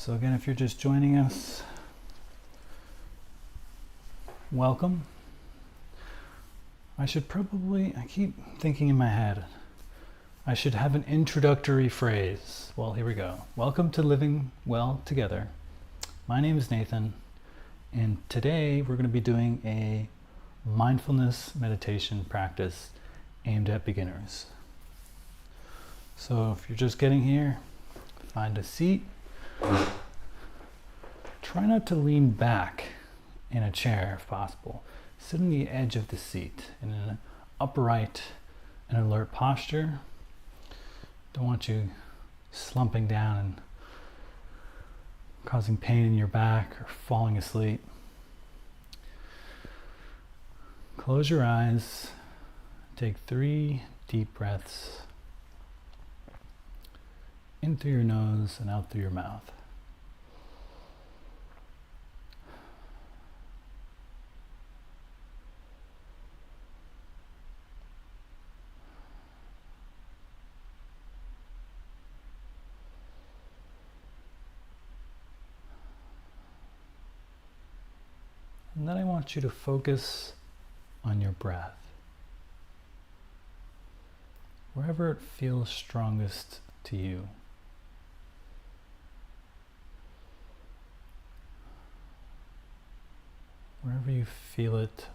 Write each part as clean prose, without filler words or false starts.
So again, if you're just joining us, welcome. I keep thinking in my head, I should have an introductory phrase. Well, here we go. Welcome to Living Well Together. My name is Nathan, and today we're going to be doing a mindfulness meditation practice aimed at beginners. So if you're just getting here, find a seat. Try not to lean back in a chair if possible. Sit on the edge of the seat in an upright and alert posture. Don't want you slumping down and causing pain in your back or falling asleep. Close your eyes. Take 3 deep breaths in through your nose and out through your mouth. And then I want you to focus on your breath. Wherever it feels strongest to you. Wherever you feel it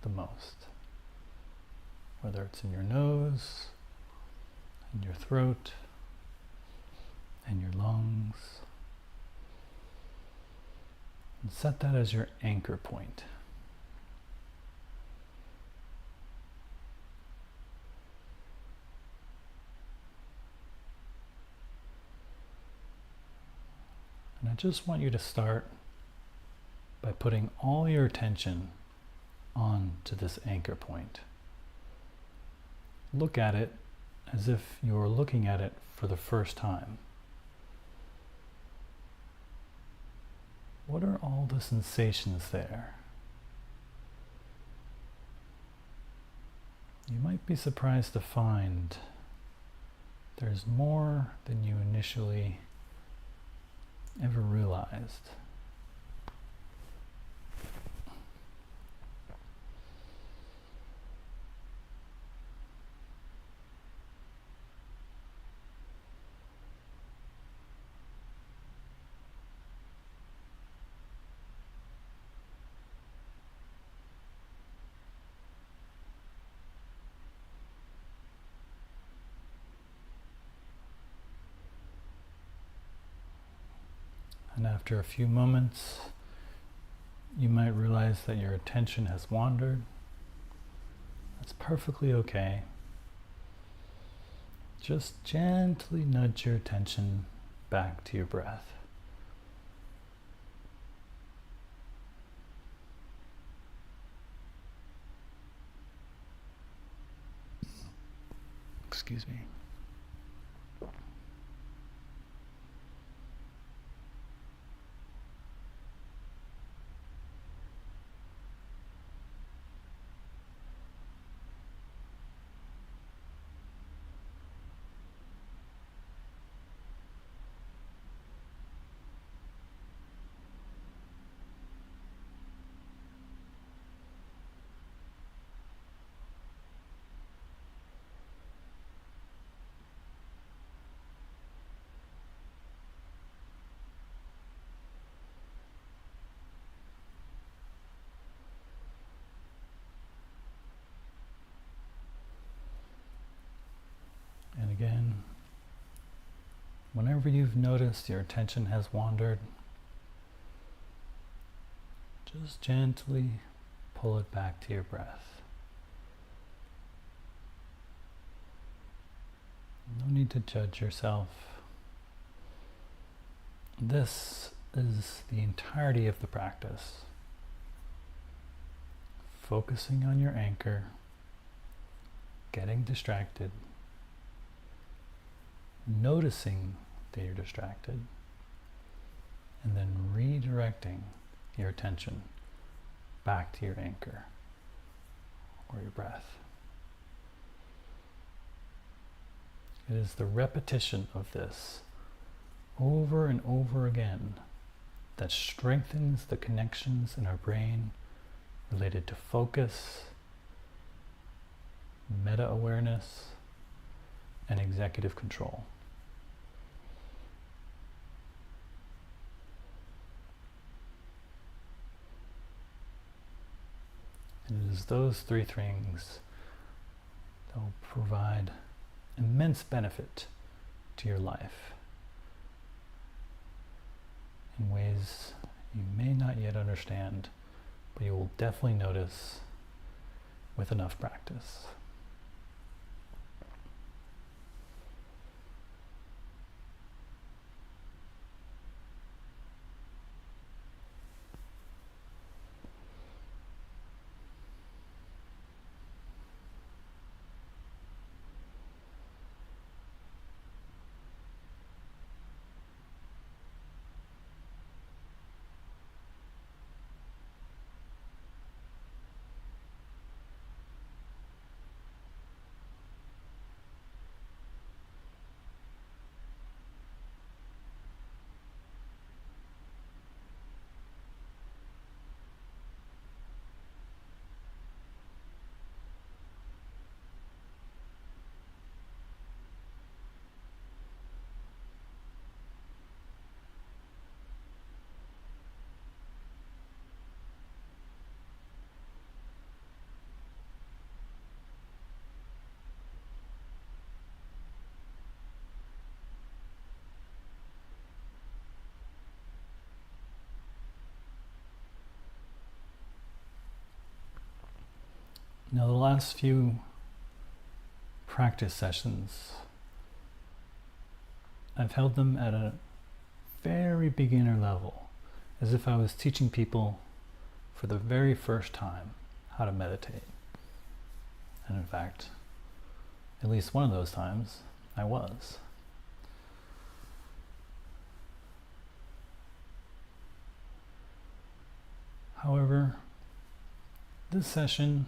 the most. Whether it's in your nose, in your throat, in your lungs. And set that as your anchor point. And I just want you to start by putting all your attention onto this anchor point. Look at it as if you were looking at it for the first time. What are all the sensations there? You might be surprised to find there's more than you initially ever realized. And after a few moments, you might realize that your attention has wandered. That's perfectly okay. Just gently nudge your attention back to your breath. Excuse me. And again, whenever you've noticed your attention has wandered, just gently pull it back to your breath. No need to judge yourself. This is the entirety of the practice. Focusing on your anchor, getting distracted, noticing that you're distracted, and then redirecting your attention back to your anchor or your breath. It is the repetition of this over and over again that strengthens the connections in our brain related to focus, meta-awareness, and executive control. And it is those three things that will provide immense benefit to your life in ways you may not yet understand, but you will definitely notice with enough practice. Now, the last few practice sessions, I've held them at a very beginner level, as if I was teaching people for the very first time how to meditate. And in fact, at least one of those times, I was. However, this session,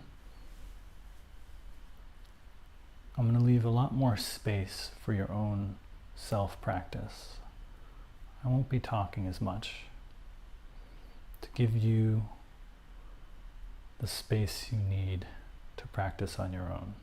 I'm going to leave a lot more space for your own self-practice. I won't be talking as much to give you the space you need to practice on your own.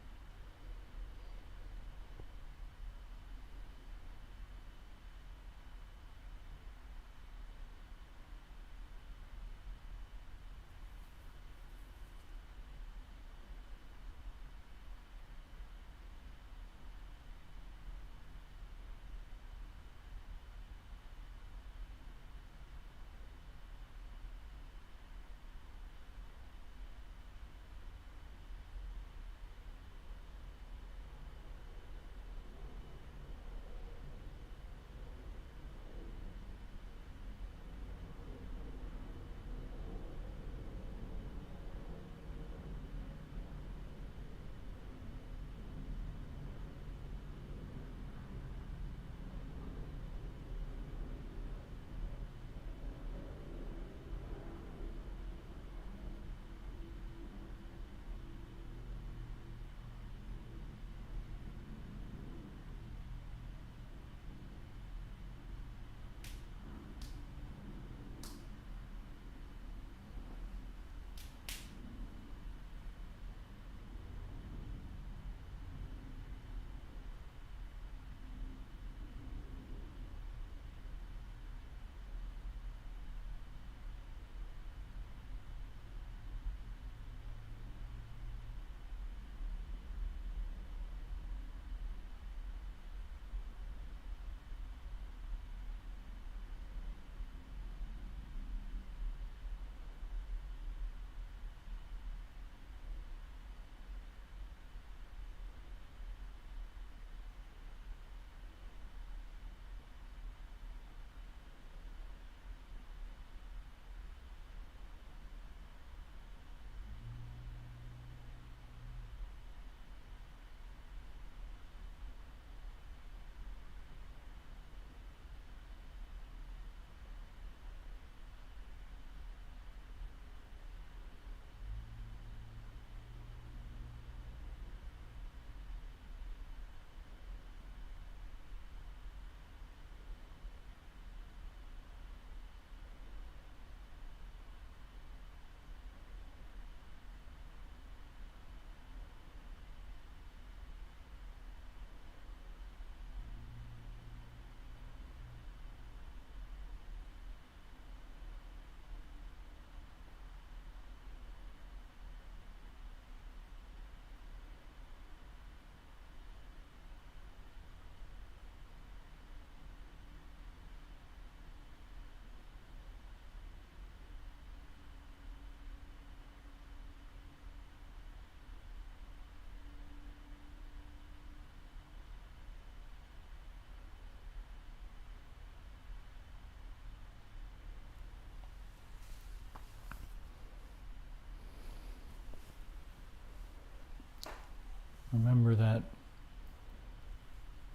remember that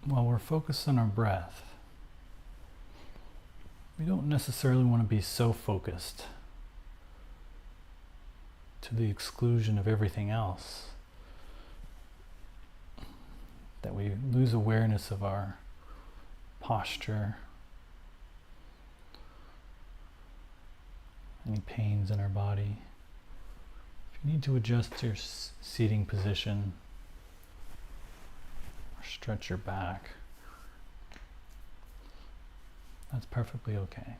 while we're focused on our breath, we don't necessarily want to be so focused to the exclusion of everything else that we lose awareness of our posture, any pains in our body. If you need to adjust your seating position or stretch your back, that's perfectly okay.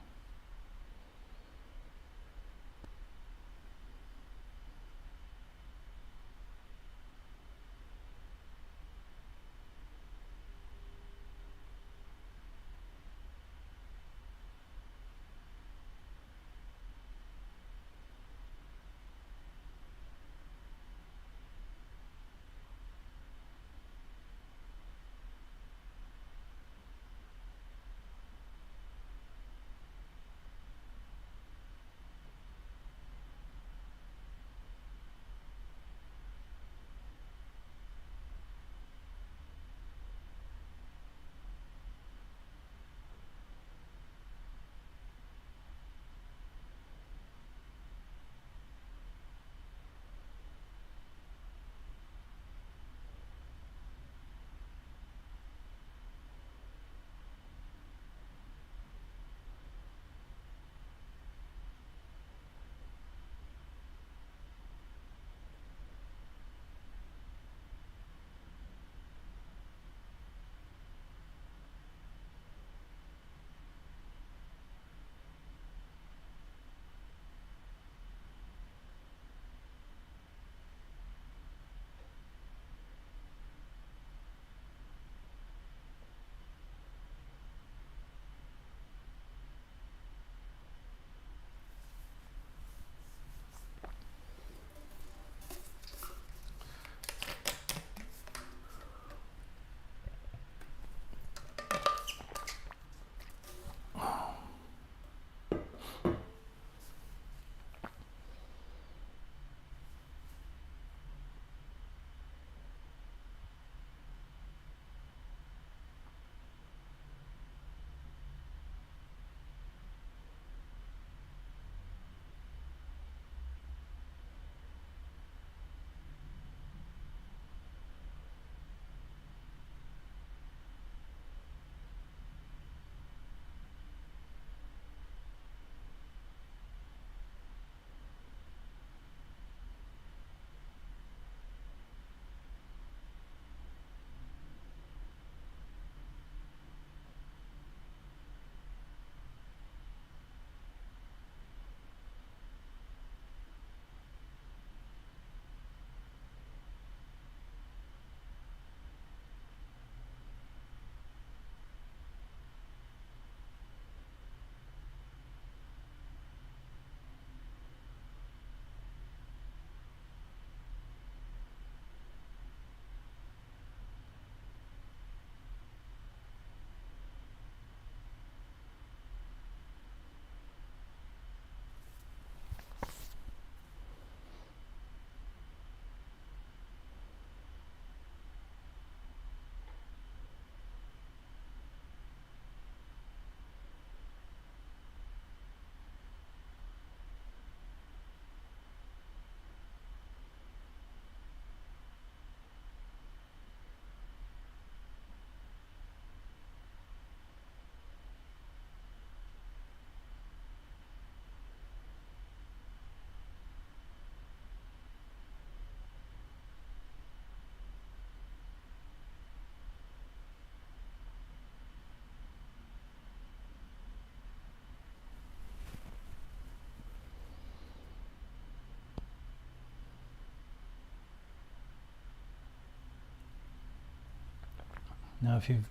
Now, if you've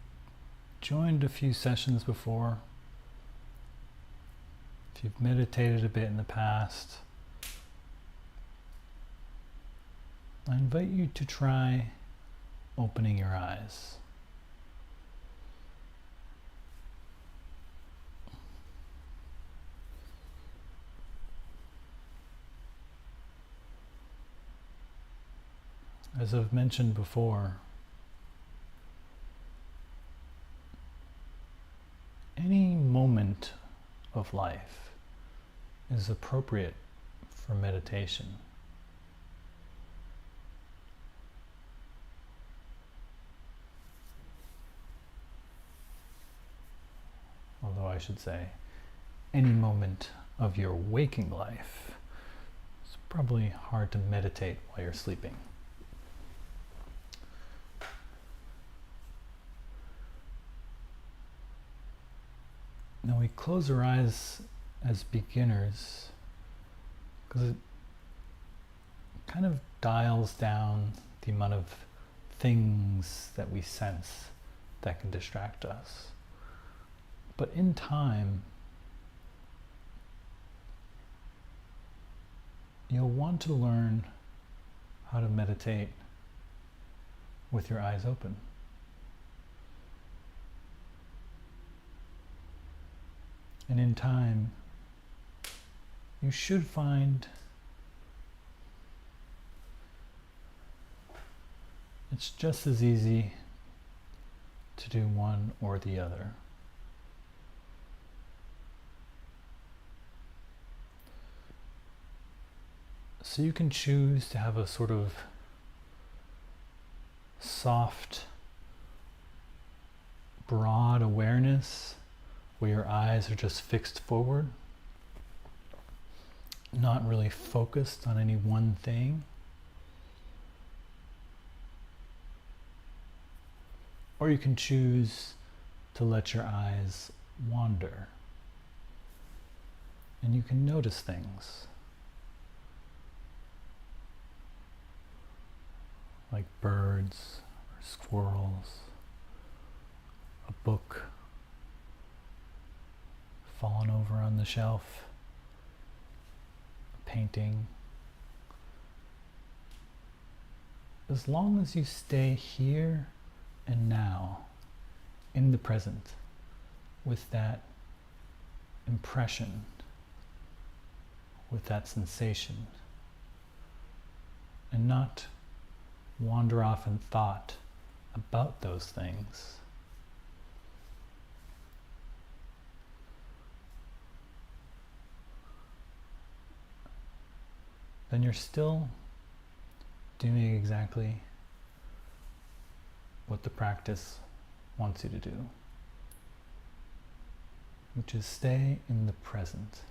joined a few sessions before, if you've meditated a bit in the past, I invite you to try opening your eyes. as I've mentioned before, any moment of life is appropriate for meditation. Although I should say, any moment of your waking life, it's probably hard to meditate while you're sleeping. Now we close our eyes as beginners because it kind of dials down the amount of things that we sense that can distract us. But in time, you'll want to learn how to meditate with your eyes open. And in time, you should find it's just as easy to do one or the other. So you can choose to have a sort of soft, broad awareness where your eyes are just fixed forward, not really focused on any one thing. Or you can choose to let your eyes wander, and you can notice things. Like birds or squirrels, a book fallen over on the shelf, a painting. As long as you stay here and now, in the present, with that impression, with that sensation, and not wander off in thought about those things, then you're still doing exactly what the practice wants you to do, which is stay in the present.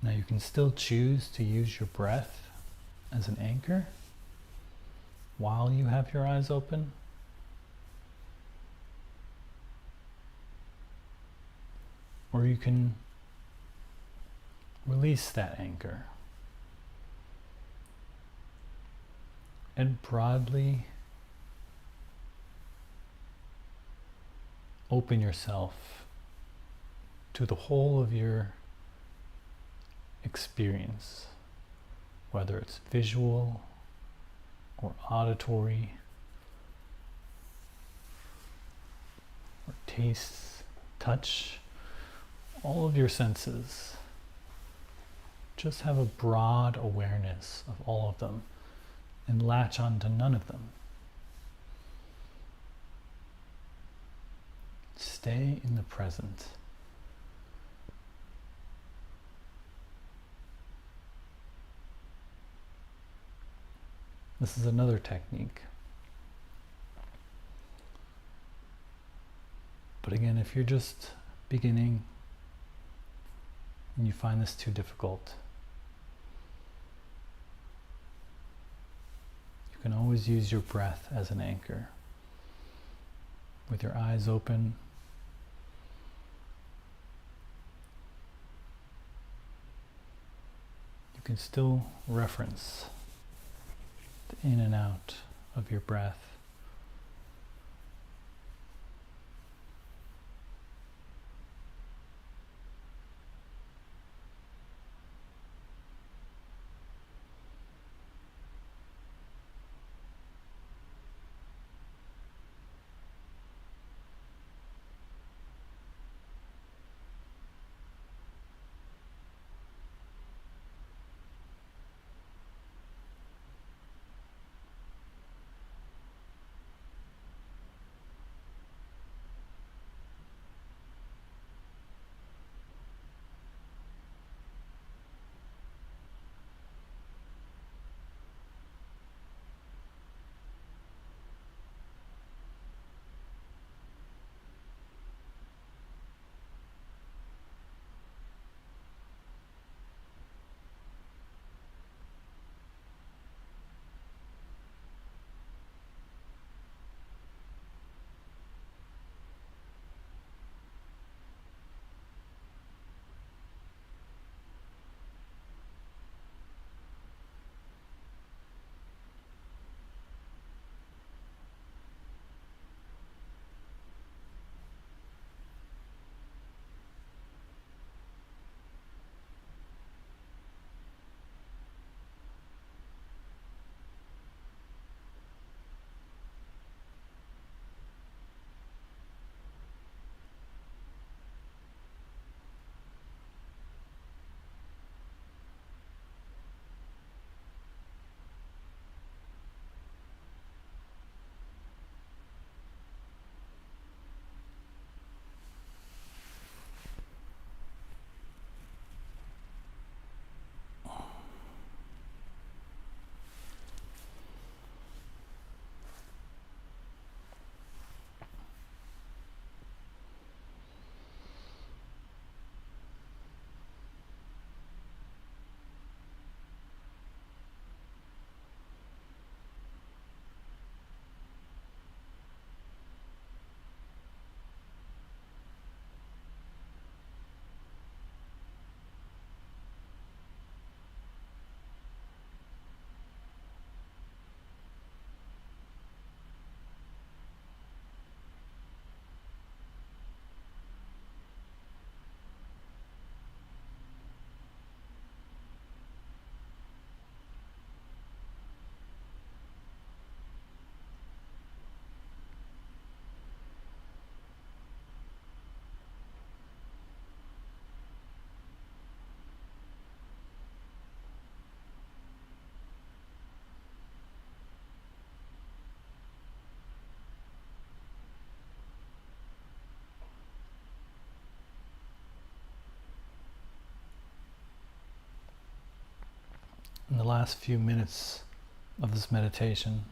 Now you can still choose to use your breath as an anchor while you have your eyes open. Or you can release that anchor and broadly open yourself to the whole of your experience, whether it's visual or auditory or taste, touch, all of your senses. Just have a broad awareness of all of them and latch on to none of them. Stay in the present. This is another technique. But again, if you're just beginning and you find this too difficult, you can always use your breath as an anchor. With your eyes open, you can still reference the in and out of your breath. in the last few minutes of this meditation,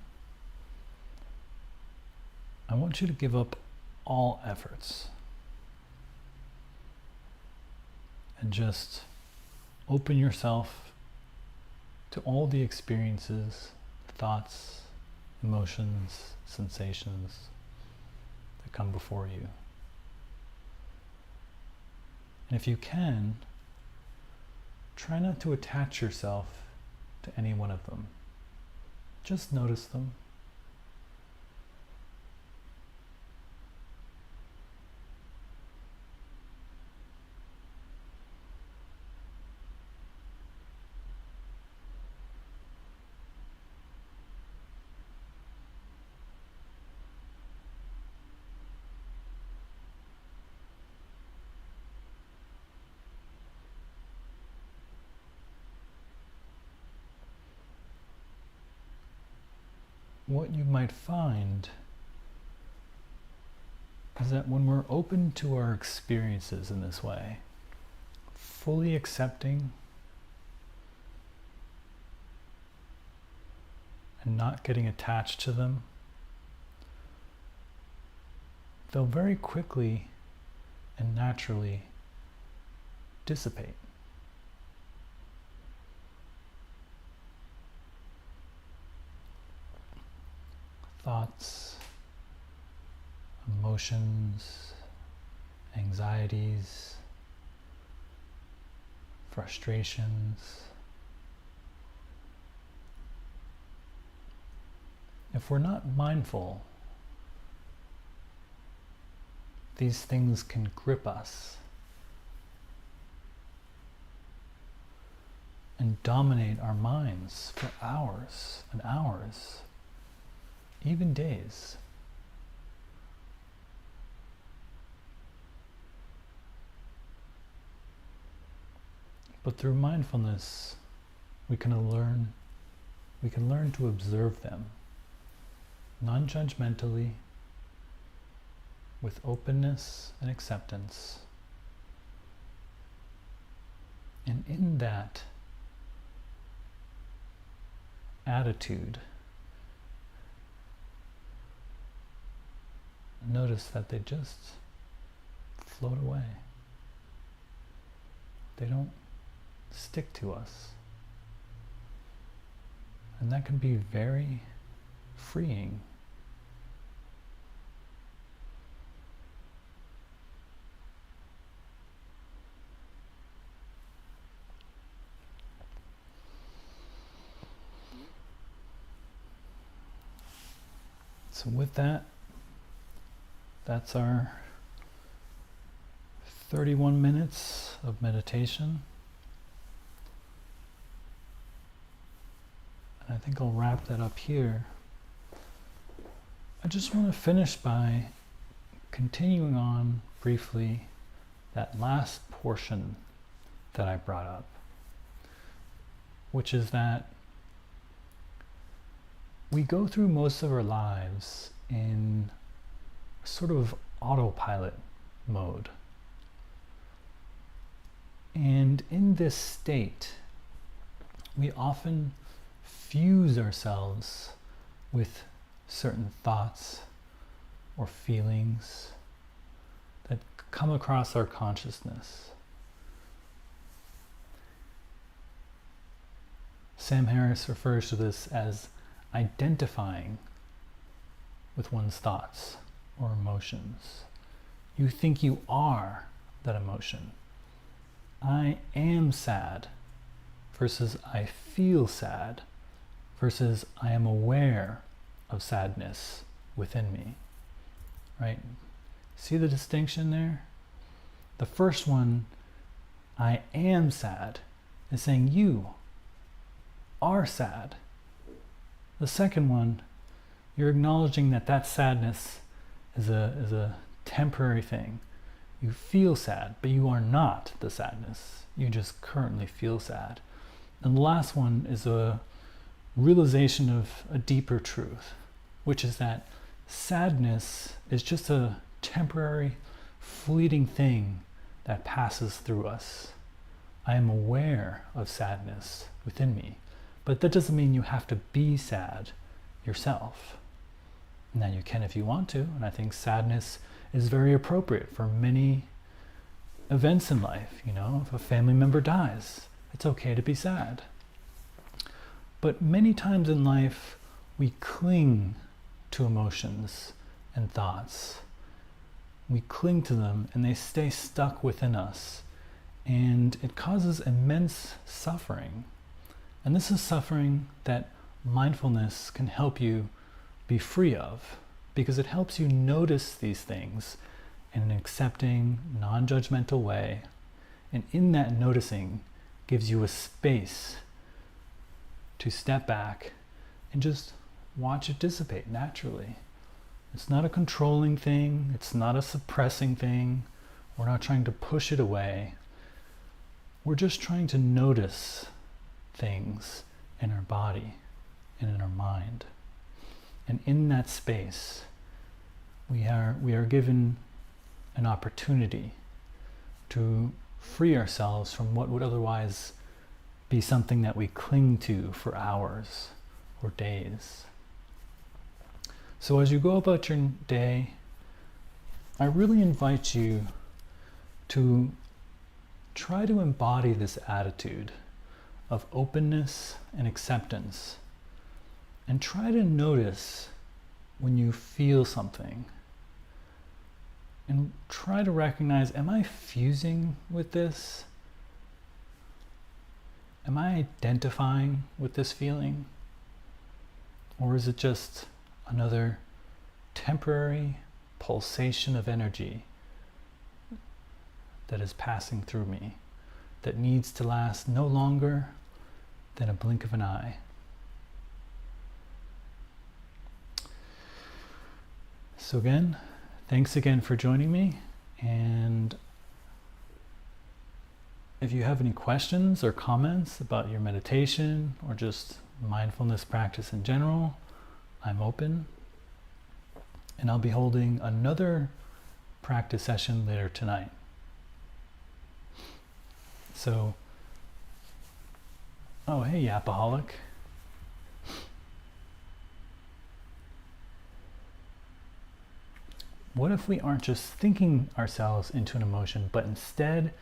I want you to give up all efforts and just open yourself to all the experiences, thoughts, emotions, sensations that come before you. And if you can, try not to attach yourself to any one of them. Just notice them. What you might find is that when we're open to our experiences in this way, fully accepting and not getting attached to them, they'll very quickly and naturally dissipate. Thoughts, emotions, anxieties, frustrations. If we're not mindful, these things can grip us and dominate our minds for hours and hours, even days. But through mindfulness, we can learn to observe them non-judgmentally, with openness and acceptance. And in that attitude, notice that they just float away. They don't stick to us. And that can be very freeing. So with that, that's our 31 minutes of meditation. And I think I'll wrap that up here. I just want to finish by continuing on briefly that last portion that I brought up, which is that we go through most of our lives in sort of autopilot mode. And in this state, we often fuse ourselves with certain thoughts or feelings that come across our consciousness. Sam Harris refers to this as identifying with one's thoughts or emotions. You think you are that emotion. I am sad versus I feel sad versus I am aware of sadness within me, right? See the distinction there? The first one, I am sad, is saying you are sad. The second one, you're acknowledging that that sadness is a temporary thing. You feel sad, but you are not the sadness. You just currently feel sad. And the last one is a realization of a deeper truth, which is that sadness is just a temporary, fleeting thing that passes through us. I am aware of sadness within me, But that doesn't mean you have to be sad yourself. Now you can if you want to, and I think sadness is very appropriate for many events in life. If a family member dies, it's okay to be sad. But many times in life, we cling to emotions and thoughts. We cling to them and they stay stuck within us. And it causes immense suffering. And this is suffering that mindfulness can help you be free of, because it helps you notice these things in an accepting, non-judgmental way. And in that noticing gives you a space to step back and just watch it dissipate naturally. It's not a controlling thing. It's not a suppressing thing. We're not trying to push it away. We're just trying to notice things in our body and in our mind. And in that space, we are given an opportunity to free ourselves from what would otherwise be something that we cling to for hours or days. So as you go about your day, I really invite you to try to embody this attitude of openness and acceptance, and try to notice when you feel something, and try to recognize, am I fusing with this? Am I identifying with this feeling? Or is it just another temporary pulsation of energy that is passing through me, that needs to last no longer than a blink of an eye? So again, thanks again for joining me, and if you have any questions or comments about your meditation or just mindfulness practice in general, I'm open, and I'll be holding another practice session later tonight. So, oh hey Yapaholic. What if we aren't just thinking ourselves into an emotion, but instead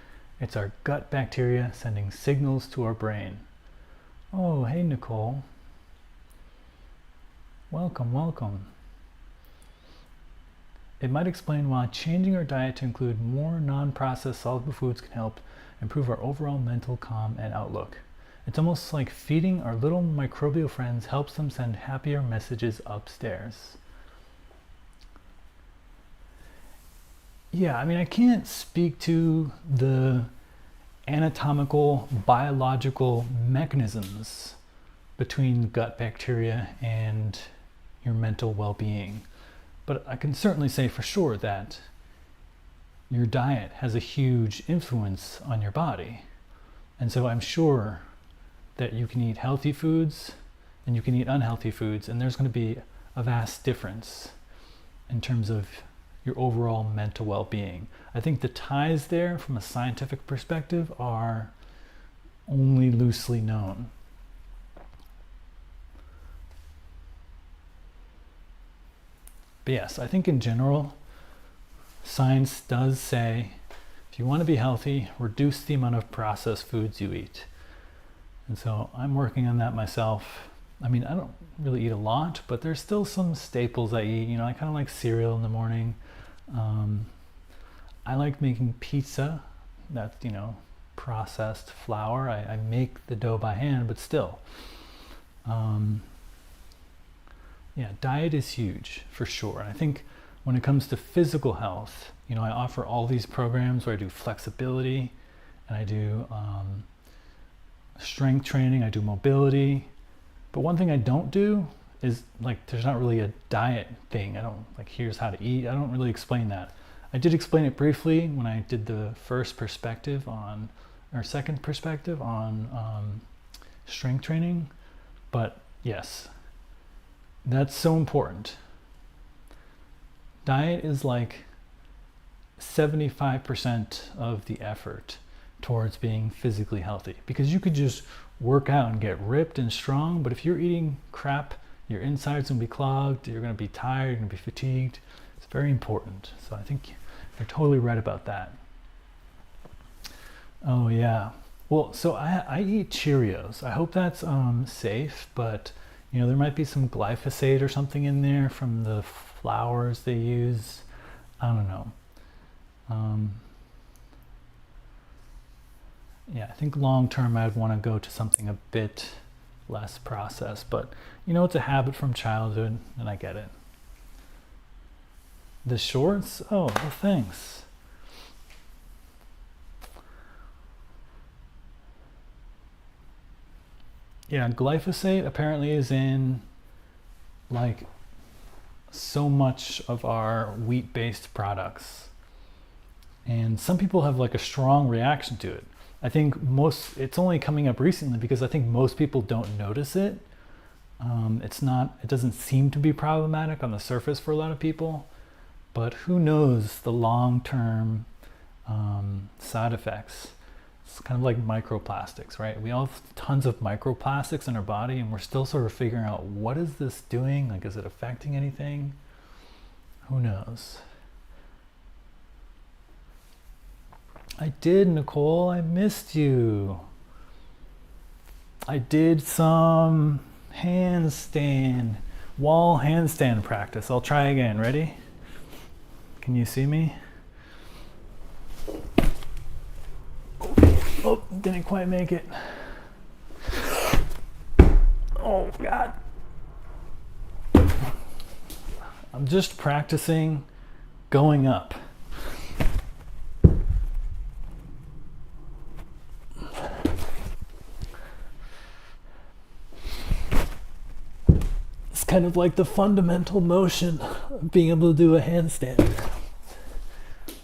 it's our gut bacteria sending signals to our brain? Oh, hey Nicole. Welcome, welcome. It might explain why changing our diet to include more non-processed soluble foods can help improve our overall mental calm and outlook. It's almost like feeding our little microbial friends helps them send happier messages upstairs. Yeah, I mean, I can't speak to the anatomical, biological mechanisms between gut bacteria and your mental well-being, but I can certainly say for sure that your diet has a huge influence on your body. And so I'm sure that you can eat healthy foods and you can eat unhealthy foods, and there's going to be a vast difference in terms of your overall mental well-being. I think the ties there from a scientific perspective are only loosely known. But yes, I think in general, science does say if you want to be healthy, reduce the amount of processed foods you eat. And so I'm working on that myself. I mean, I don't really eat a lot, but there's still some staples I eat. I kind of like cereal in the morning. I like making pizza. That's, processed flour. I make the dough by hand, but still. Yeah, diet is huge for sure. And I think when it comes to physical health, I offer all these programs where I do flexibility and I do strength training, I do mobility. But one thing I don't do is there's not really a diet thing. I don't here's how to eat. I don't really explain that. I did explain it briefly when I did the second perspective on strength training. But yes, that's so important. Diet is 75% of the effort. towards being physically healthy, because you could just work out and get ripped and strong, but if you're eating crap, your insides gonna be clogged, you're gonna be tired, you're gonna be fatigued. It's very important. So I think you're totally right about that. Oh yeah. Well, so I eat Cheerios. I hope that's safe, but you know, there might be some glyphosate or something in there from the flours they use. I don't know. Yeah, I think long term I'd want to go to something a bit less processed, but you know, it's a habit from childhood and I get it. The shorts? Oh, well, thanks. Yeah, glyphosate apparently is in like so much of our wheat-based products. And some people have like a strong reaction to it. I think it's only coming up recently because I think most people don't notice it. It doesn't seem to be problematic on the surface for a lot of people, but who knows the long-term side effects. It's kind of like microplastics, right? We all have tons of microplastics in our body and we're still sort of figuring out, what is this doing? Like, is it affecting anything? Who knows? I did, Nicole, I missed you. I did some wall handstand practice. I'll try again, ready? Can you see me? Oh, didn't quite make it. Oh, God. I'm just practicing going up. It's kind of like the fundamental motion of being able to do a handstand.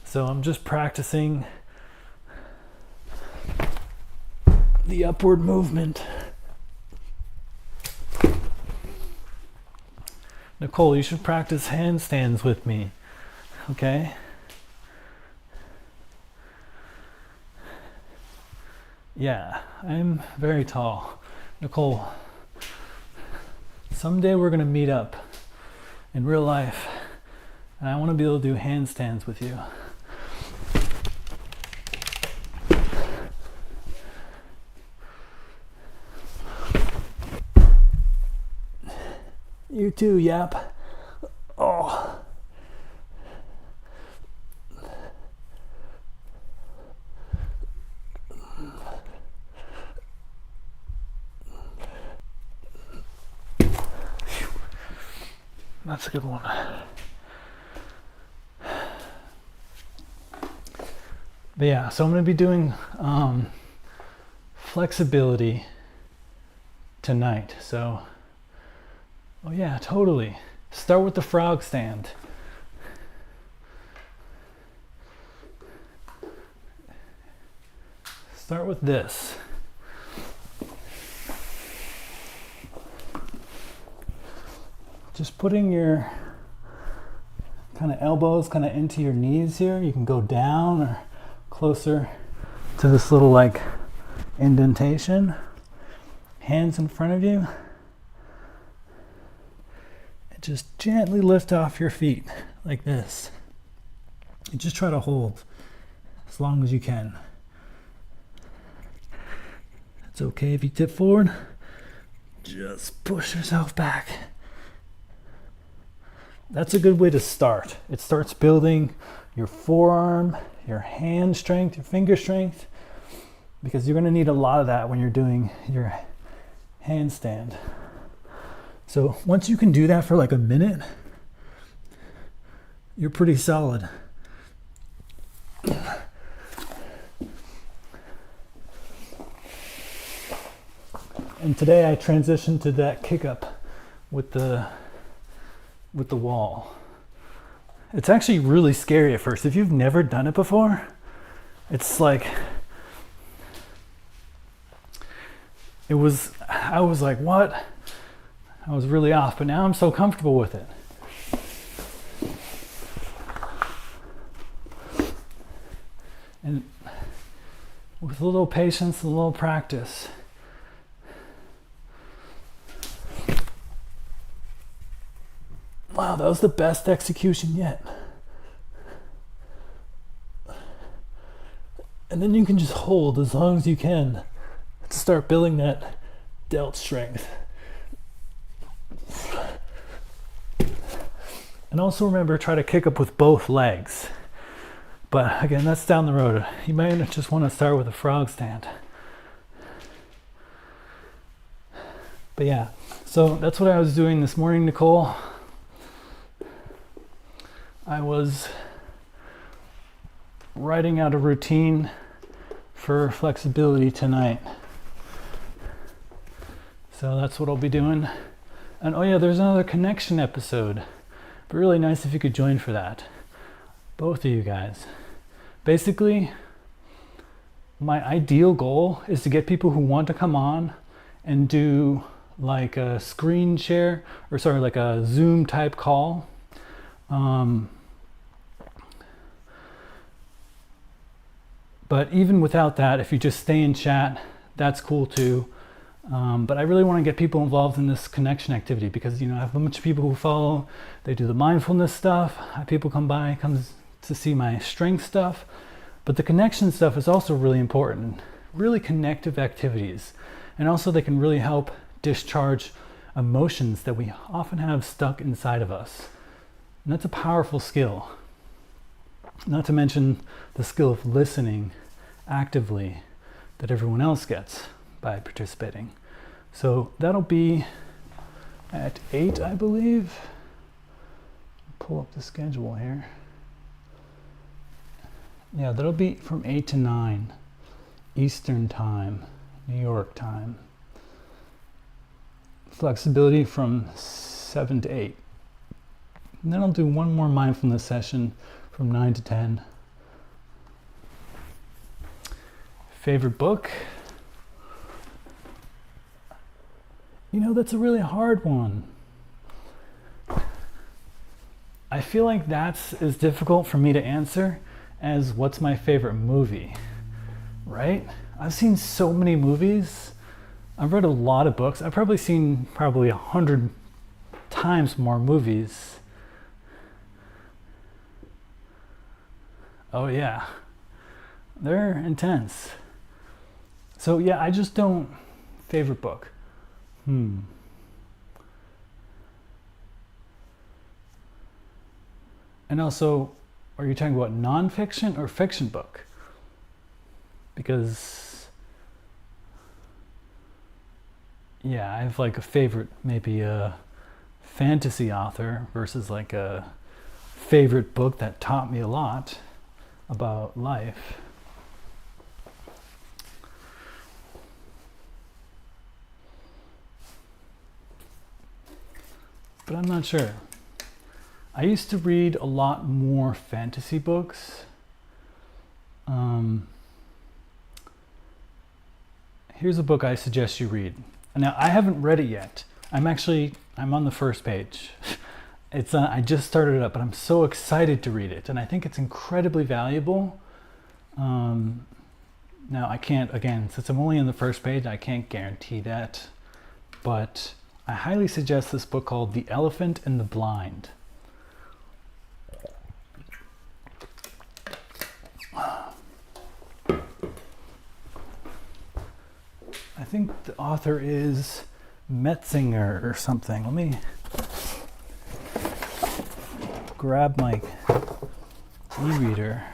So I'm just practicing the upward movement. Nicole, you should practice handstands with me, okay? Yeah, I'm very tall. Nicole, someday we're gonna meet up in real life and I wanna be able to do handstands with you. You too, Yap. Oh. That's a good one. But yeah, so I'm going to be doing flexibility tonight. So, oh yeah, totally. Start with the frog stand. Start with this. Just putting your kind of elbows kind of into your knees here. You can go down or closer to this little like indentation. Hands in front of you. And just gently lift off your feet like this. And just try to hold as long as you can. It's okay if you tip forward. Just push yourself back. That's a good way to start. It starts building your forearm, your hand strength, your finger strength, because you're going to need a lot of that when you're doing your handstand. So once you can do that for like a minute, you're pretty solid. And today I transitioned to that kick up with the wall. It's actually really scary at first. If you've never done it before, it's like, I was like, what? I was really off, but now I'm so comfortable with it. And with a little patience and a little practice. Wow, that was the best execution yet. And then you can just hold as long as you can to start building that delt strength. And also remember, try to kick up with both legs. But again, that's down the road. You might just want to start with a frog stand. But yeah, so that's what I was doing this morning, Nicole. I was writing out a routine for flexibility tonight. So that's what I'll be doing. And oh yeah, there's another connection episode. But really nice if you could join for that. Both of you guys. Basically, my ideal goal is to get people who want to come on and do like a screen share, or sorry, like a Zoom type call. But even without that, if you just stay in chat, that's cool too. But I really want to get people involved in this connection activity because, you know, I have a bunch of people who follow. They do the mindfulness stuff. People come by, comes to see my strength stuff. But the connection stuff is also really important. Really connective activities. And also they can really help discharge emotions that we often have stuck inside of us. And that's a powerful skill. Not to mention the skill of listening actively that everyone else gets by participating. So that'll be at 8, I believe. Pull up the schedule here. Yeah, that'll be from 8 to 9 Eastern time, New York time. Flexibility from 7 to 8. And then I'll do one more mindfulness session from 9 to 10. Favorite book? You know, that's a really hard one. I feel like that's as difficult for me to answer as what's my favorite movie, right? I've seen so many movies. I've read a lot of books. I've probably seen 100 times more movies. Oh yeah, they're intense. So yeah, I just don't, favorite book. And also, are you talking about nonfiction or fiction book? Because, yeah, I have like a favorite, maybe a fantasy author versus like a favorite book that taught me a lot about life. But I'm not sure. I used to read a lot more fantasy books. Here's a book I suggest you read. Now, I haven't read it yet. I'm on the first page. I just started it up, but I'm so excited to read it. And I think it's incredibly valuable. Now, I can't, again, since I'm only on the first page, I can't guarantee that. But I highly suggest this book called The Elephant and the Blind. I think the author is Metzinger or something. Let me grab my e-reader.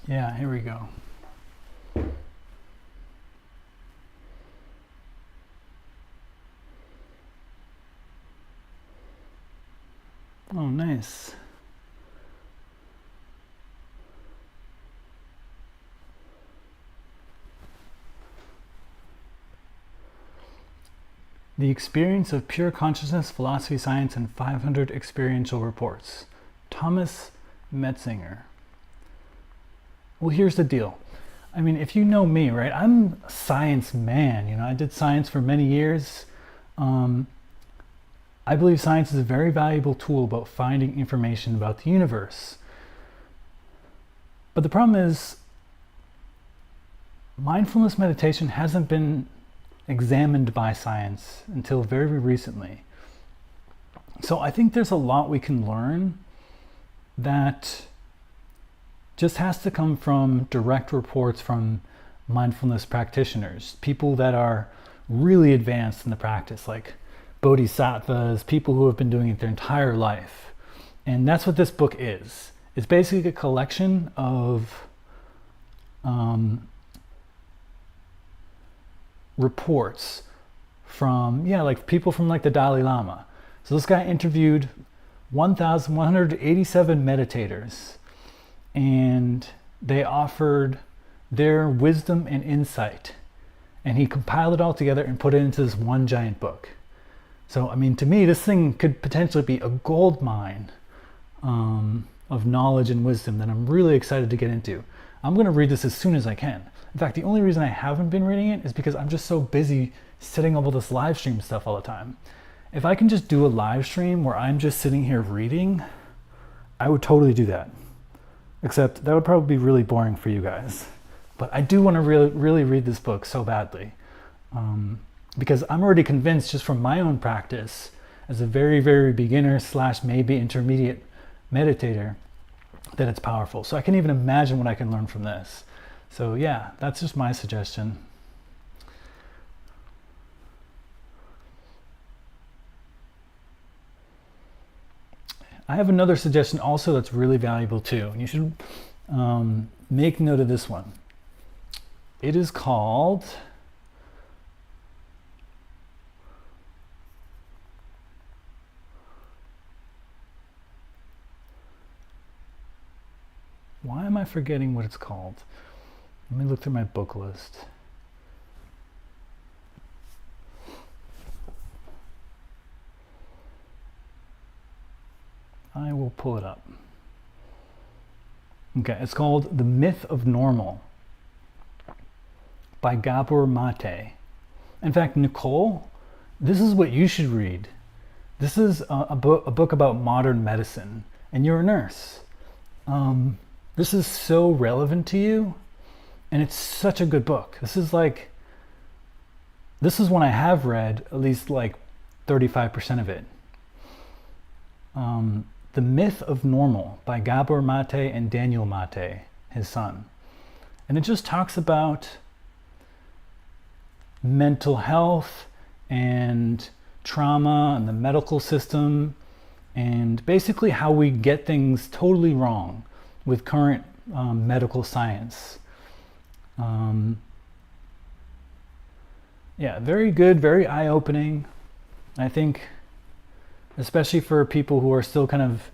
Yeah, here we go. Oh, nice. The Experience of Pure Consciousness, Philosophy, Science, and 500 Experiential Reports. Thomas Metzinger. Well, here's the deal. I mean, if you know me, right, I'm a science man. You know, I did science for many years. I believe science is a very valuable tool about finding information about the universe. But the problem is, mindfulness meditation hasn't been examined by science until very recently. So I think there's a lot we can learn that just has to come from direct reports from mindfulness practitioners, people that are really advanced in the practice, like bodhisattvas, people who have been doing it their entire life. And that's what this book is. It's basically a collection of reports from, like people from like the Dalai Lama. So this guy interviewed 1,187 meditators, and they offered their wisdom and insight. And he compiled it all together and put it into this one giant book. So, I mean, to me, this thing could potentially be a gold mine of knowledge and wisdom that I'm really excited to get into. I'm going to read this as soon as I can. In fact, the only reason I haven't been reading it is because I'm just so busy setting up all this live stream stuff all the time. If I can just do a live stream where I'm just sitting here reading, I would totally do that. Except that would probably be really boring for you guys. But I do want to really read this book so badly. Because I'm already convinced just from my own practice as a very beginner / maybe intermediate meditator that it's powerful. So I can even imagine what I can learn from this. So yeah, that's just my suggestion. I have another suggestion also that's really valuable too. You should make note of this one. It is called Why am I forgetting what it's called? Let me look through my book list. I will pull it up. Okay, it's called The Myth of Normal by Gabor Mate. In fact, Nicole, this is what you should read. This is a book about modern medicine, and you're a nurse. This is so relevant to you, and it's such a good book. This is one I have read at least like 35% of it. The Myth of Normal by Gabor Mate and Daniel Mate, his son. And it just talks about mental health and trauma and the medical system, and basically how we get things totally wrong with current medical science. Very good, very eye-opening. I think, especially for people who are still kind of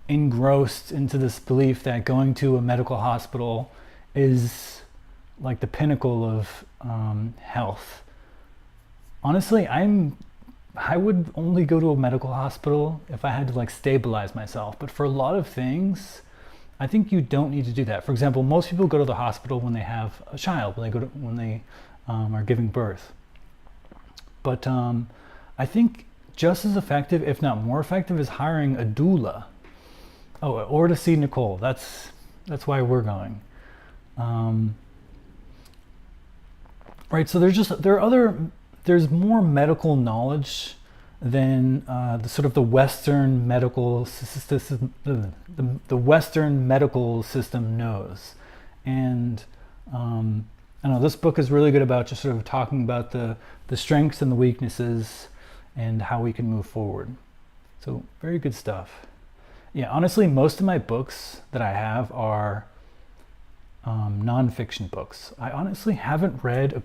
engrossed into this belief that going to a medical hospital is like the pinnacle of health. Honestly, I would only go to a medical hospital if I had to like stabilize myself. But for a lot of things, I think you don't need to do that. For example, most people go to the hospital when they have a child, when they are giving birth. But I think just as effective, if not more effective, is hiring a doula. Oh, or to see Nicole. That's why we're going. Right. So there's more medical knowledge than the Western medical system, the Western medical system knows. And I don't know, this book is really good about just sort of talking about the strengths and the weaknesses and how we can move forward. So very good stuff. Yeah, honestly, most of my books that I have are nonfiction books. I honestly haven't read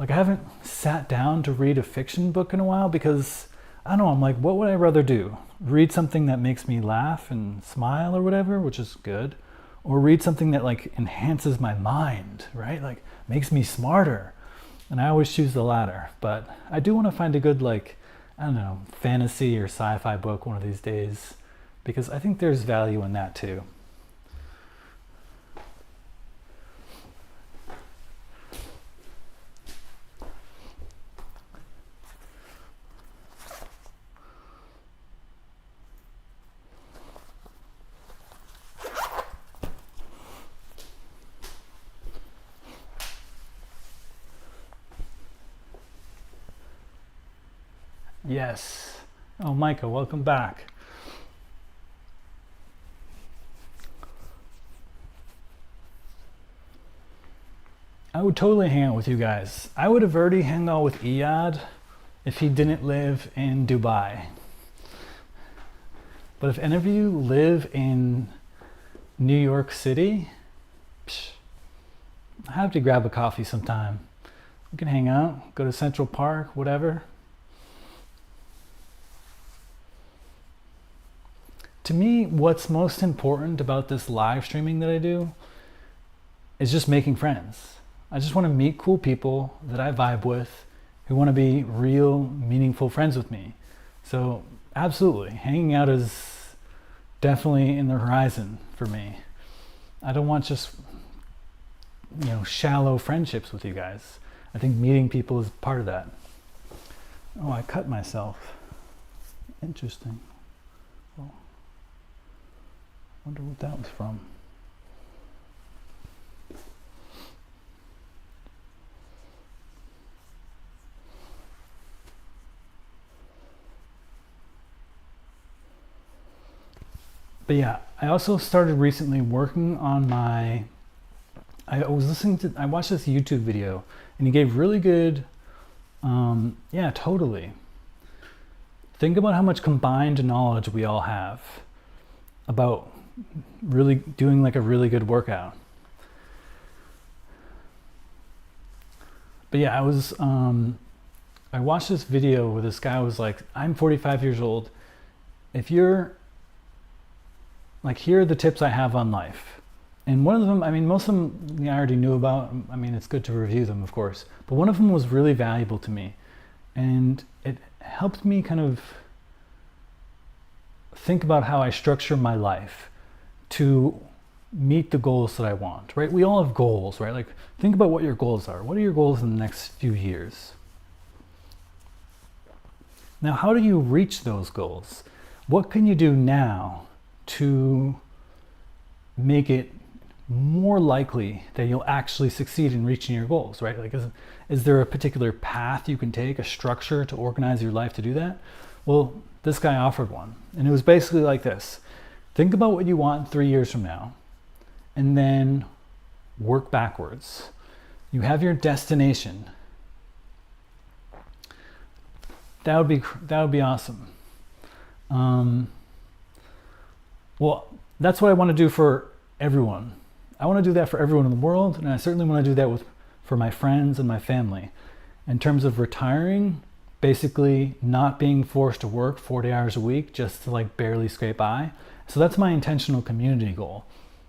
I haven't sat down to read a fiction book in a while because I don't know, I'm like, what would I rather do? Read something that makes me laugh and smile or whatever, which is good, or read something that like enhances my mind, right? Like makes me smarter. And I always choose the latter, but I do want to find a good, like, I don't know, fantasy or sci-fi book one of these days, because I think there's value in that too. Yes. Oh, Micah, welcome back. I would totally hang out with you guys. I would have already hung out with Iyad if he didn't live in Dubai. But if any of you live in New York City, I have to grab a coffee sometime. We can hang out, go to Central Park, whatever. To me, what's most important about this live streaming that I do is just making friends. I just want to meet cool people that I vibe with who want to be real, meaningful friends with me. So absolutely, hanging out is definitely in the horizon for me. I don't want just, shallow friendships with you guys. I think meeting people is part of that. Oh, I cut myself. Interesting. Well, wonder what that was from. But yeah, I also started recently working on I watched this YouTube video and he gave really good, yeah, totally. Think about how much combined knowledge we all have about really doing like a really good workout. But yeah, I watched this video where this guy was like, I'm 45 years old. If you're like, here are the tips I have on life. And one of them, most of them I already knew about. It's good to review them, of course. But one of them was really valuable to me. And it helped me kind of think about how I structure my life to meet the goals that I want, right? We all have goals, right? Like, think about what your goals are. What are your goals in the next few years? Now, how do you reach those goals? What can you do now to make it more likely that you'll actually succeed in reaching your goals, right? Like, is there a particular path you can take, a structure to organize your life to do that? Well, this guy offered one, and it was basically like this. Think about what you want 3 years from now, and then work backwards. You have your destination. That would be awesome. Well, that's what I want to do for everyone. I want to do that for everyone in the world, and I certainly want to do that for my friends and my family. In terms of retiring, basically not being forced to work 40 hours a week just to like barely scrape by. So that's my intentional community goal.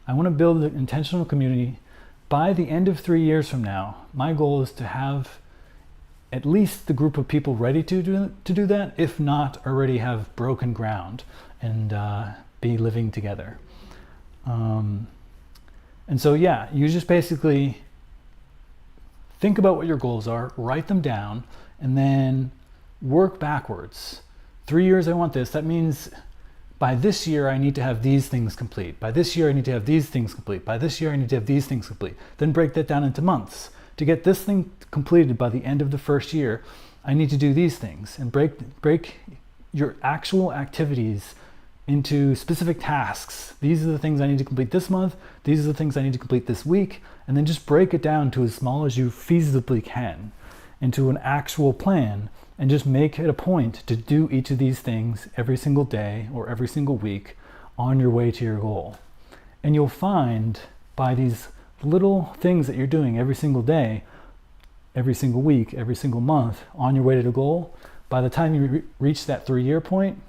I want to build an intentional community. By the end of 3 years from now, my goal is to have at least the group of people ready to do that, if not already have broken ground and be living together. And so yeah, you just basically think about what your goals are, write them down, and then work backwards. 3 years I want this. That means by this year I need to have these things complete. By this year I need to have these things complete. By this year I need to have these things complete. Then break that down into months. To get this thing completed by the end of the first year, I need to do these things, and break your actual activities into specific tasks. These are the things I need to complete this month. These are the things I need to complete this week. And then just break it down to as small as you feasibly can into an actual plan, and just make it a point to do each of these things every single day or every single week on your way to your goal. And you'll find by these little things that you're doing every single day, every single week, every single month on your way to the goal, by the time you reach that 3-year point,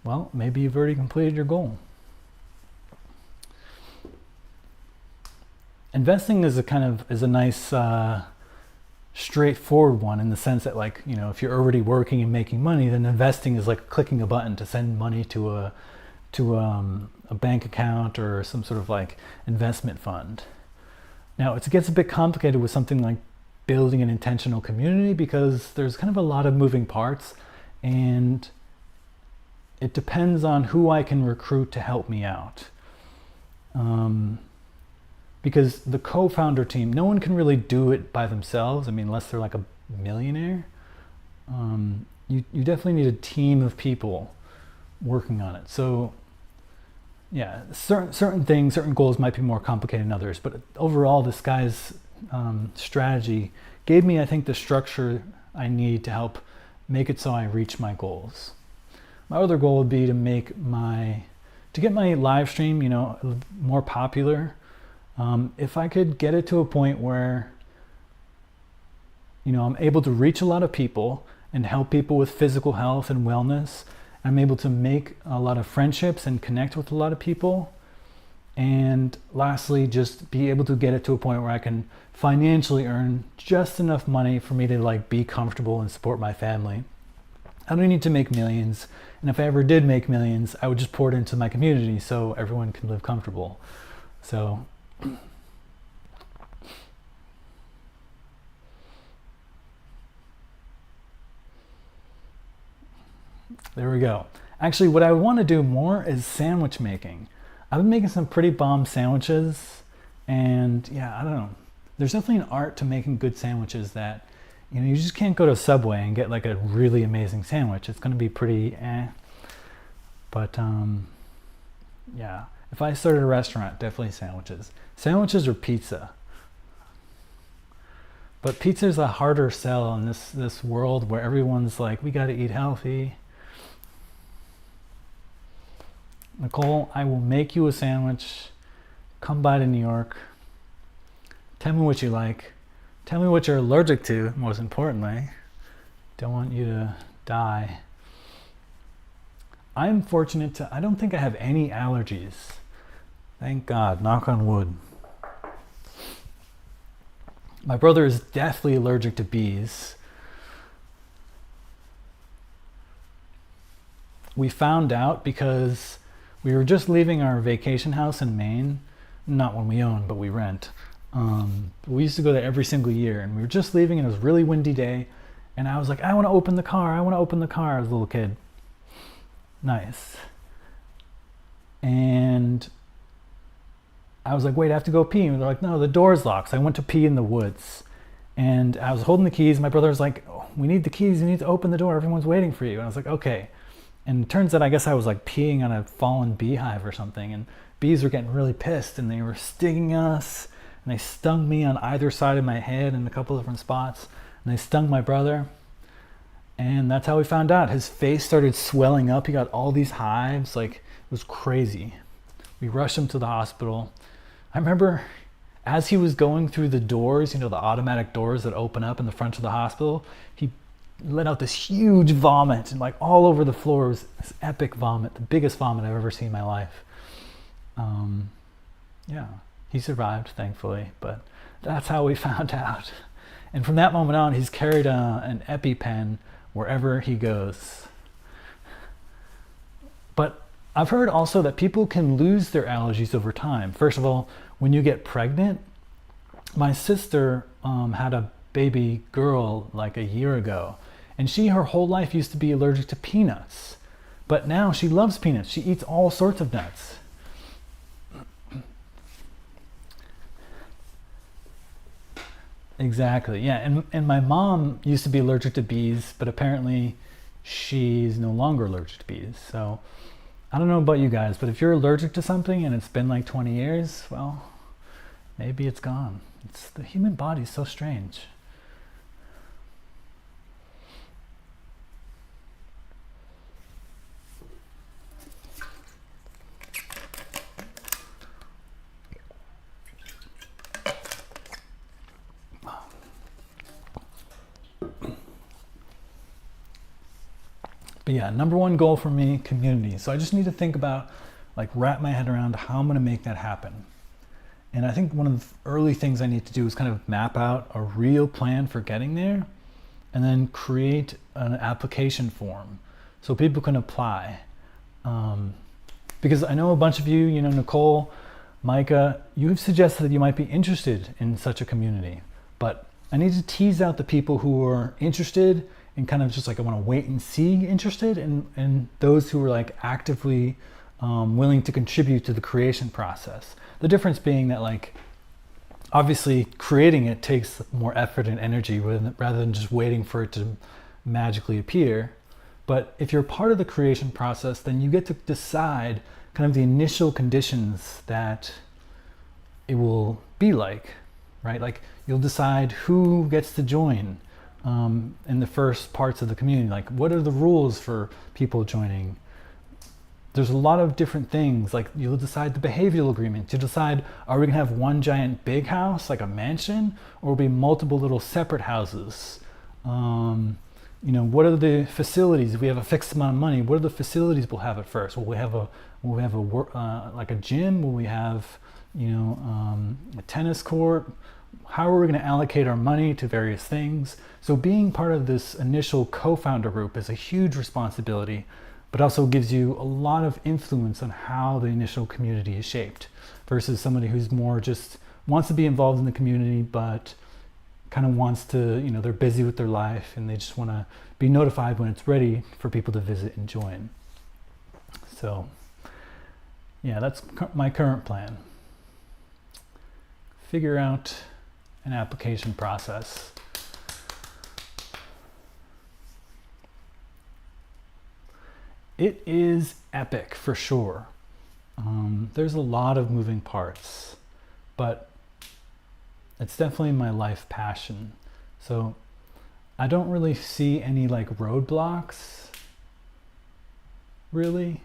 well, maybe you've already completed your goal. Investing is a nice straightforward one, in the sense that, like, you know, if you're already working and making money, then investing is like clicking a button to send money to a bank account or some sort of like investment fund. Now it gets a bit complicated with something like building an intentional community, because there's kind of a lot of moving parts, and it depends on who I can recruit to help me out. Because the co-founder team, no one can really do it by themselves. I mean, unless they're like a millionaire. You definitely need a team of people working on it. So yeah, certain things, certain goals might be more complicated than others, but overall this guy's strategy gave me, I think, the structure I need to help make it so I reach my goals. My other goal would be to get my live stream, you know, more popular. If I could get it to a point where, you know, I'm able to reach a lot of people and help people with physical health and wellness, I'm able to make a lot of friendships and connect with a lot of people. And lastly, just be able to get it to a point where I can financially earn just enough money for me to like be comfortable and support my family. I don't need to make millions. And if I ever did make millions, I would just pour it into my community so everyone can live comfortable. So there we go. Actually, what I want to do more is sandwich making. I've been making some pretty bomb sandwiches, and yeah, I don't know. There's definitely an art to making good sandwiches that, you know, you just can't go to Subway and get like a really amazing sandwich. It's going to be pretty But yeah, if I started a restaurant, definitely sandwiches. Sandwiches or pizza. But pizza is a harder sell in this world where everyone's like, we got to eat healthy. Nicole, I will make you a sandwich. Come by to New York. Tell me what you like. Tell me what you're allergic to, most importantly. Don't want you to die. I'm fortunate I don't think I have any allergies. Thank God, knock on wood. My brother is deathly allergic to bees. We found out because we were just leaving our vacation house in Maine. Not one we own, but we rent. We used to go there every single year, and we were just leaving, and it was a really windy day. And I was like, I want to open the car. I want to open the car as a little kid. Nice. And I was like, wait, I have to go pee. And they're like, no, the door's locked. So I went to pee in the woods. And I was holding the keys. My brother was like, oh, we need the keys. You need to open the door. Everyone's waiting for you. And I was like, okay. And it turns out, I guess I was like peeing on a fallen beehive or something. And bees were getting really pissed, and they were stinging us. And they stung me on either side of my head in a couple different spots. And they stung my brother. And that's how we found out. His face started swelling up. He got all these hives. Like, it was crazy. We rushed him to the hospital. I remember as he was going through the doors, you know, the automatic doors that open up in the front of the hospital, he let out this huge vomit, and like all over the floor. It was this epic vomit, the biggest vomit I've ever seen in my life. Yeah, he survived, thankfully, but that's how we found out. And from that moment on, he's carried an EpiPen wherever he goes. But I've heard also that people can lose their allergies over time. First of all, when you get pregnant, my sister had a baby girl like a year ago, and her whole life used to be allergic to peanuts. But now she loves peanuts. She eats all sorts of nuts. Exactly, yeah. And my mom used to be allergic to bees, but apparently she's no longer allergic to bees. So I don't know about you guys, but if you're allergic to something and it's been like 20 years, well, maybe it's gone. The human body is so strange. But yeah, number one goal for me, community. So I just need to think about, like, wrap my head around how I'm going to make that happen. And I think one of the early things I need to do is kind of map out a real plan for getting there, and then create an application form so people can apply. Because I know a bunch of you, Nicole, Micah, you've suggested that you might be interested in such a community, but I need to tease out the people who are interested and kind of just like, I want to wait and see interested, and those who are like actively willing to contribute to the creation process. The difference being that, like, obviously creating it takes more effort and energy rather than just waiting for it to magically appear. But if you're part of the creation process, then you get to decide kind of the initial conditions that it will be like, right? Like, you'll decide who gets to join in the first parts of the community. Like, what are the rules for people joining? There's a lot of different things. Like, you'll decide the behavioral agreement. You decide, are we gonna have one giant big house, like a mansion, or will be multiple little separate houses? What are the facilities? If we have a fixed amount of money, what are the facilities we'll have at first? Will we have like a gym? Will we have, a tennis court? How are we going to allocate our money to various things? So being part of this initial co-founder group is a huge responsibility, but also gives you a lot of influence on how the initial community is shaped, versus somebody who's more just wants to be involved in the community, but kind of wants to, they're busy with their life and they just want to be notified when it's ready for people to visit and join. So yeah, that's my current plan. Figure out an application process. It is epic for sure. There's a lot of moving parts, but it's definitely my life passion. So I don't really see any like roadblocks, really.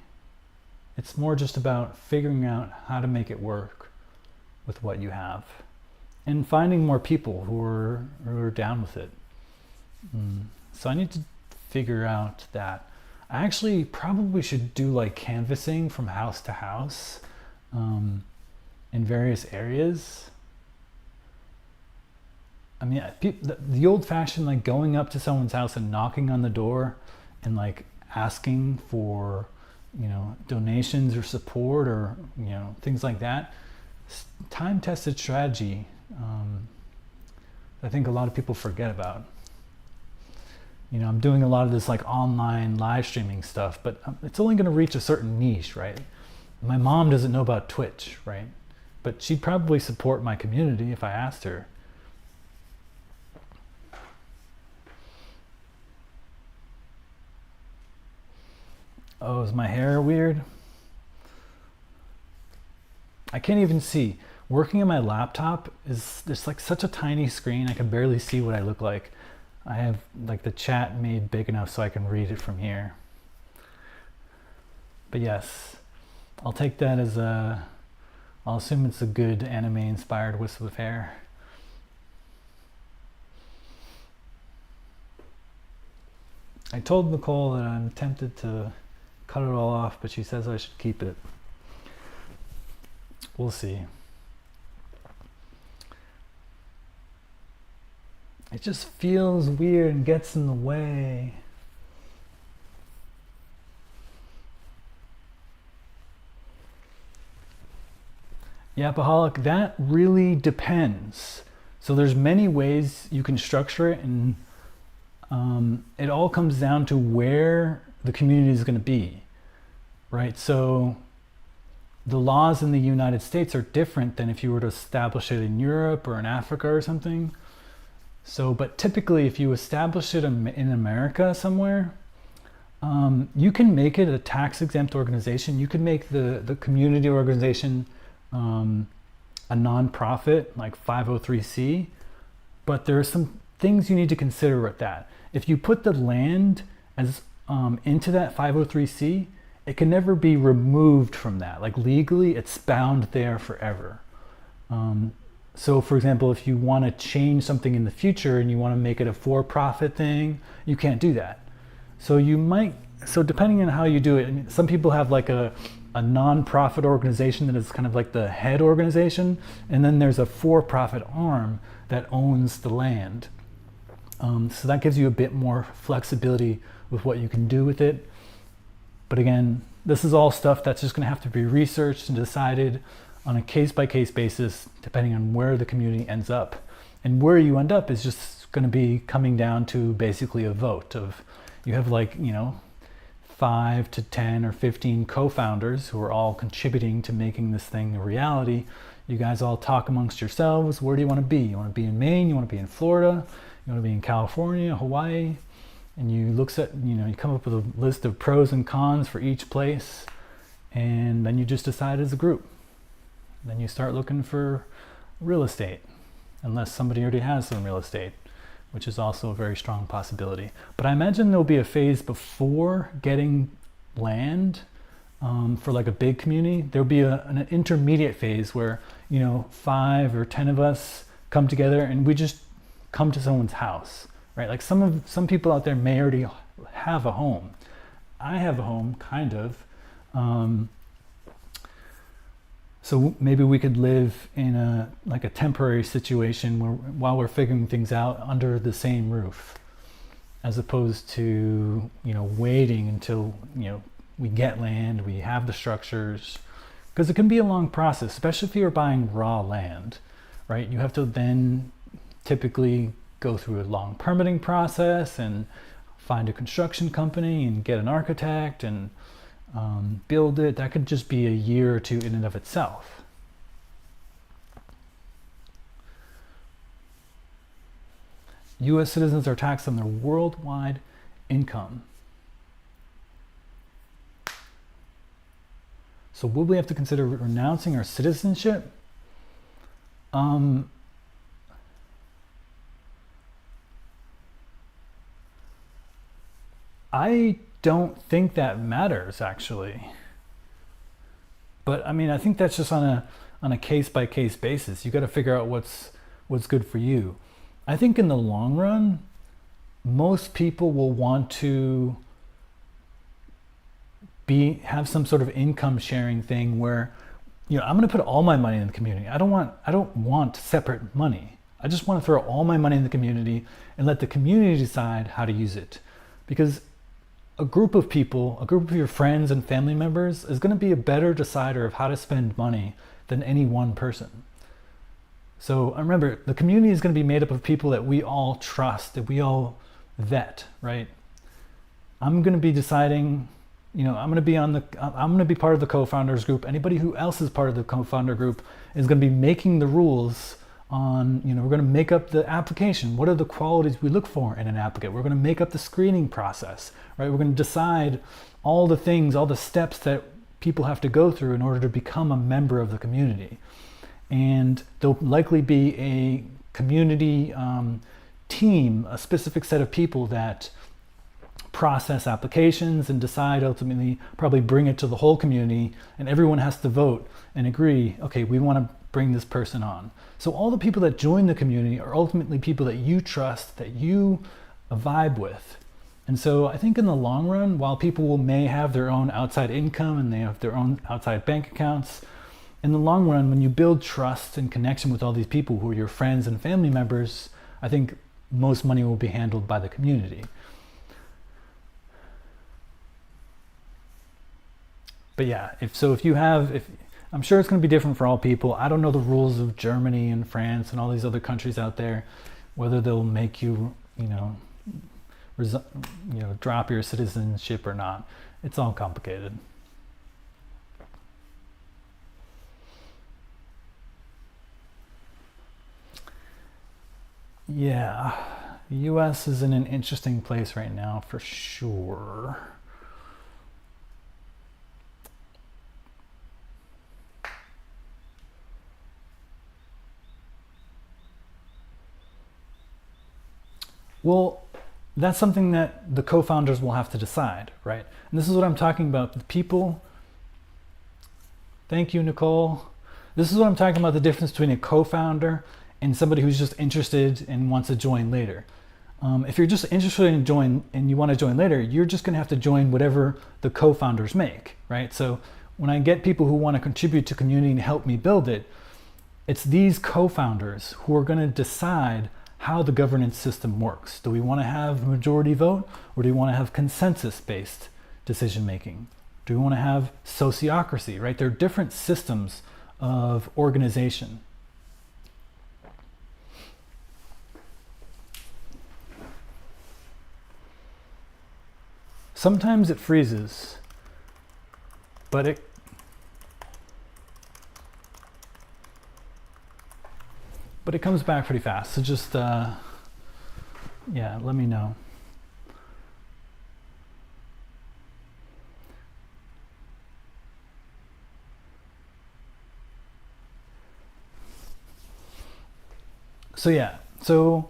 It's more just about figuring out how to make it work with what you have, and finding more people who are down with it. So I need to figure out that. I actually probably should do like canvassing from house to house in various areas. I mean, the old-fashioned, like, going up to someone's house and knocking on the door and like asking for, donations or support or, things like that. Time-tested strategy. I think a lot of people forget about. I'm doing a lot of this like online live streaming stuff, but it's only going to reach a certain niche, right? My mom doesn't know about Twitch, right? But she'd probably support my community if I asked her. Oh, is my hair weird? I can't even see. Working on my laptop there's like such a tiny screen, I can barely see what I look like. I have like the chat made big enough so I can read it from here. But yes, I'll take that as I'll assume it's a good anime inspired wisp of hair. I told Nicole that I'm tempted to cut it all off, but she says I should keep it. We'll see. It just feels weird and gets in the way. Yapaholic, that really depends. So there's many ways you can structure it, and it all comes down to where the community is going to be, right? So the laws in the United States are different than if you were to establish it in Europe or in Africa or something. So, but typically if you establish it in America somewhere, you can make it a tax exempt organization. You can make the community organization a nonprofit, like 503c, but there are some things you need to consider with that. If you put the land as into that 503c, it can never be removed from that. Like legally, it's bound there forever. So for example, if you want to change something in the future and you want to make it a for-profit thing, you can't do that. So you might so depending on how you do it, I mean, some people have like a non-profit organization that is kind of like the head organization, and then there's a for-profit arm that owns the land. So that gives you a bit more flexibility with what you can do with it. But again, this is all stuff that's just going to have to be researched and decided on a case-by-case basis, depending on where the community ends up. And where you end up is just going to be coming down to basically a vote of, you have like, 5 to 10 or 15 co-founders who are all contributing to making this thing a reality. You guys all talk amongst yourselves. Where do you want to be? You want to be in Maine? You want to be in Florida? You want to be in California, Hawaii? And you you come up with a list of pros and cons for each place, and then you just decide as a group. Then you start looking for real estate, unless somebody already has some real estate, which is also a very strong possibility. But I imagine there'll be a phase before getting land for like a big community. There'll be an intermediate phase where 5 or 10 of us come together and we just come to someone's house, right? Like some people out there may already have a home. I have a home, kind of. So maybe we could live in a temporary situation while we're figuring things out under the same roof, as opposed to waiting until we get land, we have the structures, because it can be a long process, especially if you're buying raw land, right? You have to then typically go through a long permitting process and find a construction company and get an architect and build it. That could just be a year or two in and of itself. U.S. citizens are taxed on their worldwide income. So would we have to consider renouncing our citizenship? I don't think that matters, actually. But I mean, I think that's just on a case-by-case basis. You got to figure out what's good for you. I think in the long run, most people will want to have some sort of income sharing thing where, I'm going to put all my money in the community. I don't want separate money. I just want to throw all my money in the community and let the community decide how to use it. Because a group of people, a group of your friends and family members is going to be a better decider of how to spend money than any one person. So remember, the community is going to be made up of people that we all trust, that we all vet, right? I'm going to be deciding, I'm going to be part of the co-founders group. Anybody who else is part of the co-founder group is going to be making the rules on, we're going to make up the application. What are the qualities we look for in an applicant? We're going to make up the screening process, right? We're going to decide all the things, all the steps that people have to go through in order to become a member of the community. And there'll likely be a community team, a specific set of people that process applications and decide ultimately, probably bring it to the whole community, and everyone has to vote and agree, okay, we want to bring this person on. So all the people that join the community are ultimately people that you trust, that you vibe with. And so I think in the long run, while people may have their own outside income and they have their own outside bank accounts, in the long run, when you build trust and connection with all these people who are your friends and family members, I think most money will be handled by the community. But yeah, if I'm sure it's going to be different for all people. I don't know the rules of Germany and France and all these other countries out there, whether they'll make you, drop your citizenship or not. It's all complicated. Yeah, the U.S. is in an interesting place right now for sure. Well, that's something that the co-founders will have to decide, right? And this is what I'm talking about. The people, thank you, Nicole. This is what I'm talking about, the difference between a co-founder and somebody who's just interested and wants to join later. If you're just interested in join and you want to join later, you're just going to have to join whatever the co-founders make, right? So when I get people who want to contribute to community and help me build it, it's these co-founders who are going to decide how the governance system works. Do we want to have a majority vote, or do we want to have consensus-based decision making? Do we want to have sociocracy, right? There are different systems of organization. Sometimes it freezes, but it comes back pretty fast. So just yeah, let me know. So yeah, so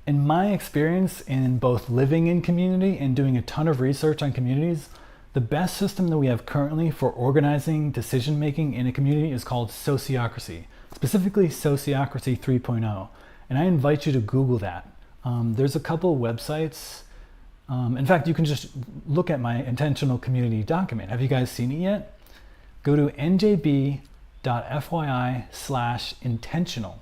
in my experience in both living in community and doing a ton of research on communities, the best system that we have currently for organizing decision making in a community is called sociocracy, specifically Sociocracy 3.0. And I invite you to Google that. There's a couple websites. In fact, you can just look at my intentional community document. Have you guys seen it yet? Go to njb.fyi/intentional.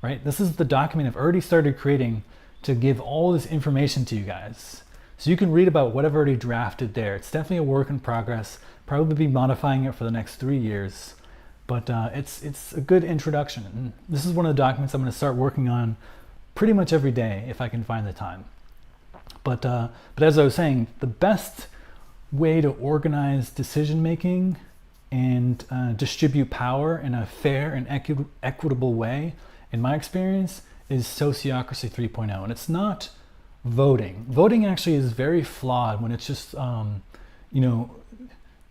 Right? This is the document I've already started creating to give all this information to you guys. So you can read about what I've already drafted there. It's definitely a work in progress. Probably be modifying it for the next 3 years. But it's a good introduction. And this is one of the documents I'm going to start working on pretty much every day if I can find the time. But as I was saying, the best way to organize decision making and distribute power in a fair and equitable way, in my experience, is Sociocracy 3.0. And it's not voting. Voting actually is very flawed when it's just,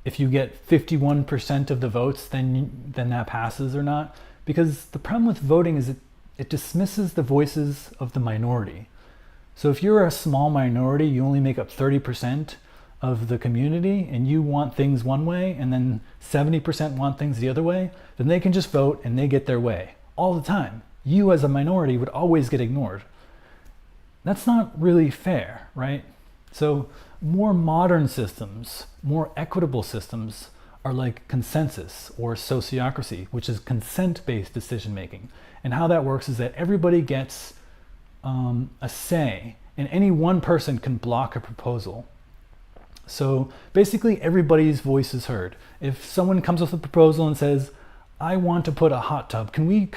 if you get 51% of the votes, then that passes or not. Because the problem with voting is it dismisses the voices of the minority. So if you're a small minority, you only make up 30% of the community, and you want things one way, and then 70% want things the other way, then they can just vote and they get their way all the time. You as a minority would always get ignored. That's not really fair, right? So more modern systems, more equitable systems are like consensus or sociocracy, which is consent-based decision making. And how that works is that everybody gets a say, and any one person can block a proposal. So basically everybody's voice is heard. If someone comes with a proposal and says, I want to put a hot tub, can we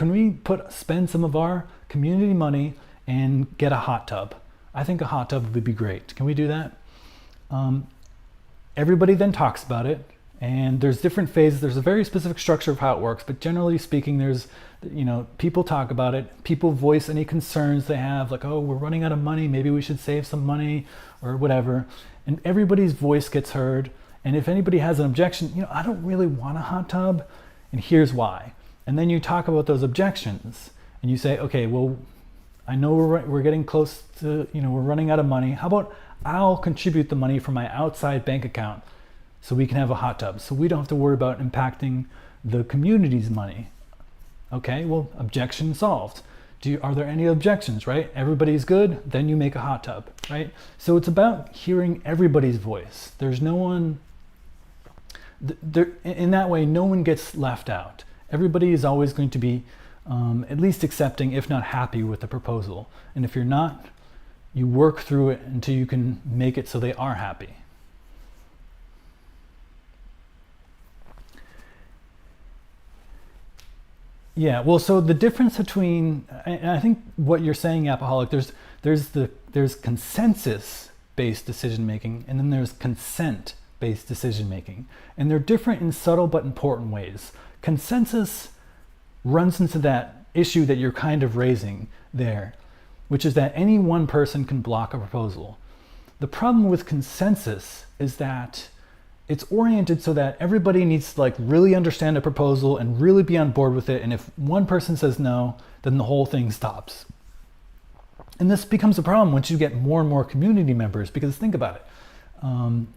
spend some of our community money and get a hot tub? I think a hot tub would be great. Can we do that? Everybody then talks about it, and there's different phases. There's a very specific structure of how it works, but generally speaking, there's, people talk about it. People voice any concerns they have, like, oh, we're running out of money. Maybe we should save some money or whatever. And everybody's voice gets heard. And if anybody has an objection, I don't really want a hot tub, and here's why. And then you talk about those objections, and you say, okay, well, I know we're getting close to, we're running out of money. How about I'll contribute the money from my outside bank account so we can have a hot tub, so we don't have to worry about impacting the community's money. Okay, well, objection solved. Are there any objections, right? Everybody's good, then you make a hot tub, right? So it's about hearing everybody's voice. There's no one, in that way, no one gets left out. Everybody is always going to be at least accepting, if not happy with the proposal. And if you're not, you work through it until you can make it so they are happy. Yeah, well, so the difference between, and I think what you're saying, Apaholic, there's consensus-based decision making, and then there's consent-based decision making, and they're different in subtle but important ways. Consensus runs into that issue that you're kind of raising there, which is that any one person can block a proposal. The problem with consensus is that it's oriented so that everybody needs to really understand a proposal and really be on board with it. And if one person says no, then the whole thing stops. And this becomes a problem once you get more and more community members, because think about it.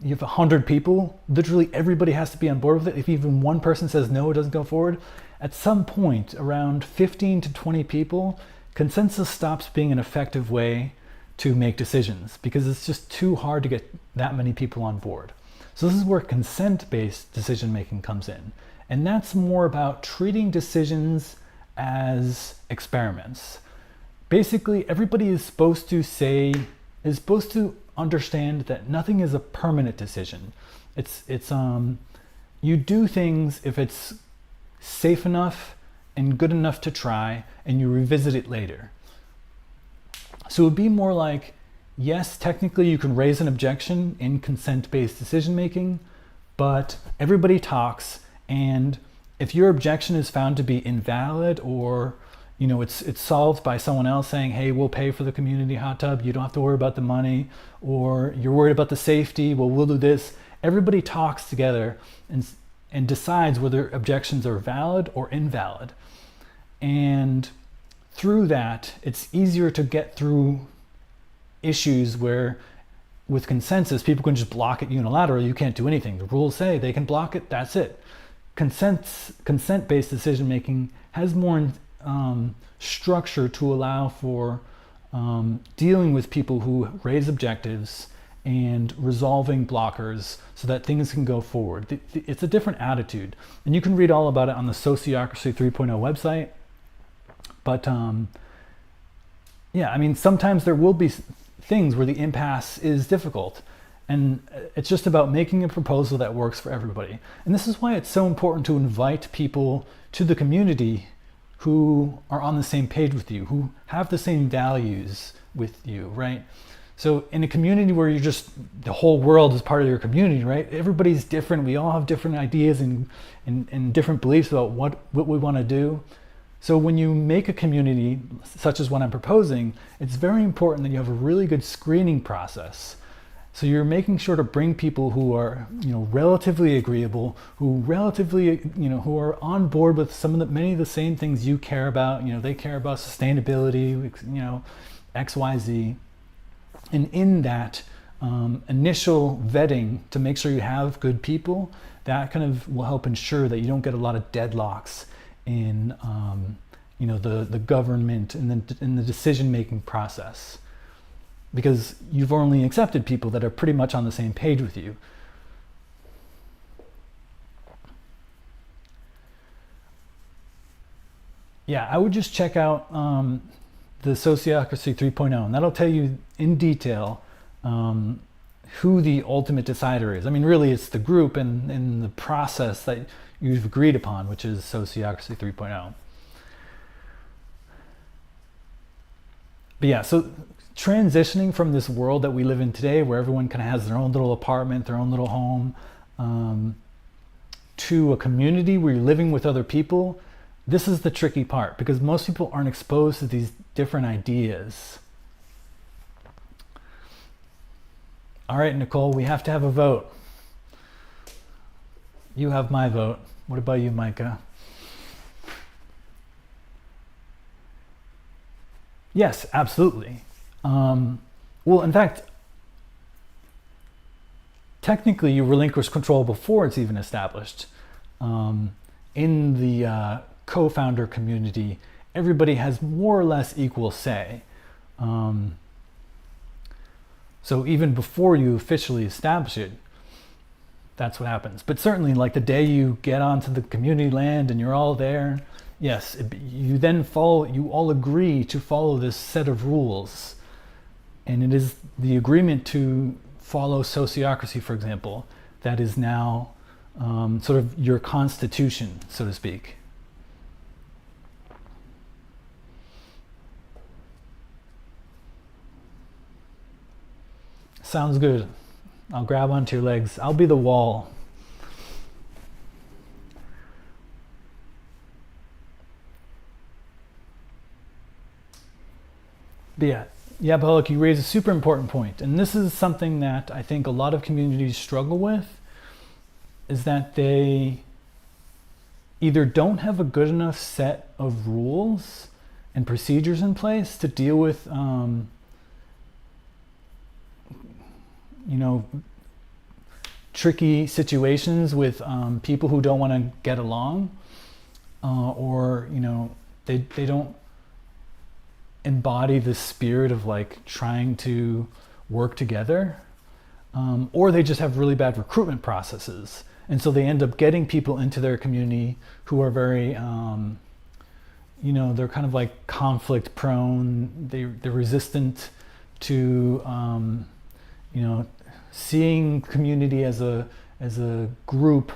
You have 100 people, literally everybody has to be on board with it. If even one person says no, it doesn't go forward. At some point, around 15 to 20 people, consensus stops being an effective way to make decisions because it's just too hard to get that many people on board. So this is where consent-based decision making comes in. And that's more about treating decisions as experiments. Basically, everybody is supposed to understand that nothing is a permanent decision. You do things if it's safe enough and good enough to try, and you revisit it later. So it would be more like, yes, technically you can raise an objection in consent-based decision making, but everybody talks, and if your objection is found to be invalid, or it's solved by someone else saying, hey, we'll pay for the community hot tub, you don't have to worry about the money, or you're worried about the safety, well, we'll do this. Everybody talks together and decides whether objections are valid or invalid. And through that, it's easier to get through issues where with consensus, people can just block it unilaterally. You can't do anything. The rules say they can block it, that's it. Consent-based decision-making has more structure to allow for dealing with people who raise objectives and resolving blockers so that things can go forward. It's a different attitude. And you can read all about it on the Sociocracy 3.0 website. But yeah, I mean, sometimes there will be things where the impasse is difficult. And it's just about making a proposal that works for everybody. And this is why it's so important to invite people to the community who are on the same page with you, who have the same values with you, right? So in a community where you're just, the whole world is part of your community, right? Everybody's different. We all have different ideas and different beliefs about what we want to do. So when you make a community, such as what I'm proposing, it's very important that you have a really good screening process. So you're making sure to bring people who are, relatively agreeable, who are on board with many of the same things you care about. They care about sustainability, X, Y, Z. And in that initial vetting to make sure you have good people, that kind of will help ensure that you don't get a lot of deadlocks in the government and in the decision-making process, because you've only accepted people that are pretty much on the same page with you. Yeah, I would just check out the Sociocracy 3.0, and that'll tell you in detail who the ultimate decider is. I mean, really, it's the group and the process that you've agreed upon, which is Sociocracy 3.0. But yeah, so transitioning from this world that we live in today, where everyone kind of has their own little apartment, their own little home, to a community where you're living with other people, this is the tricky part, because most people aren't exposed to these different ideas. All right, Nicole, we have to have a vote. You have my vote. What about you, Micah? Yes, absolutely. Well, in fact, technically you relinquish control before it's even established. In the co-founder community, everybody has more or less equal say. So even before you officially establish it, that's what happens. But certainly, like the day you get onto the community land and you're all there, yes, you all agree to follow this set of rules. And it is the agreement to follow sociocracy, for example, that is now sort of your constitution, so to speak. Sounds good. I'll grab onto your legs. I'll be the wall. But yeah, Pollock, you raise a super important point. And this is something that I think a lot of communities struggle with, is that they either don't have a good enough set of rules and procedures in place to deal with tricky situations with people who don't want to get along, or they don't embody the spirit of like trying to work together, or they just have really bad recruitment processes, and so they end up getting people into their community who are very they're kind of like conflict prone. They're resistant to seeing community as a group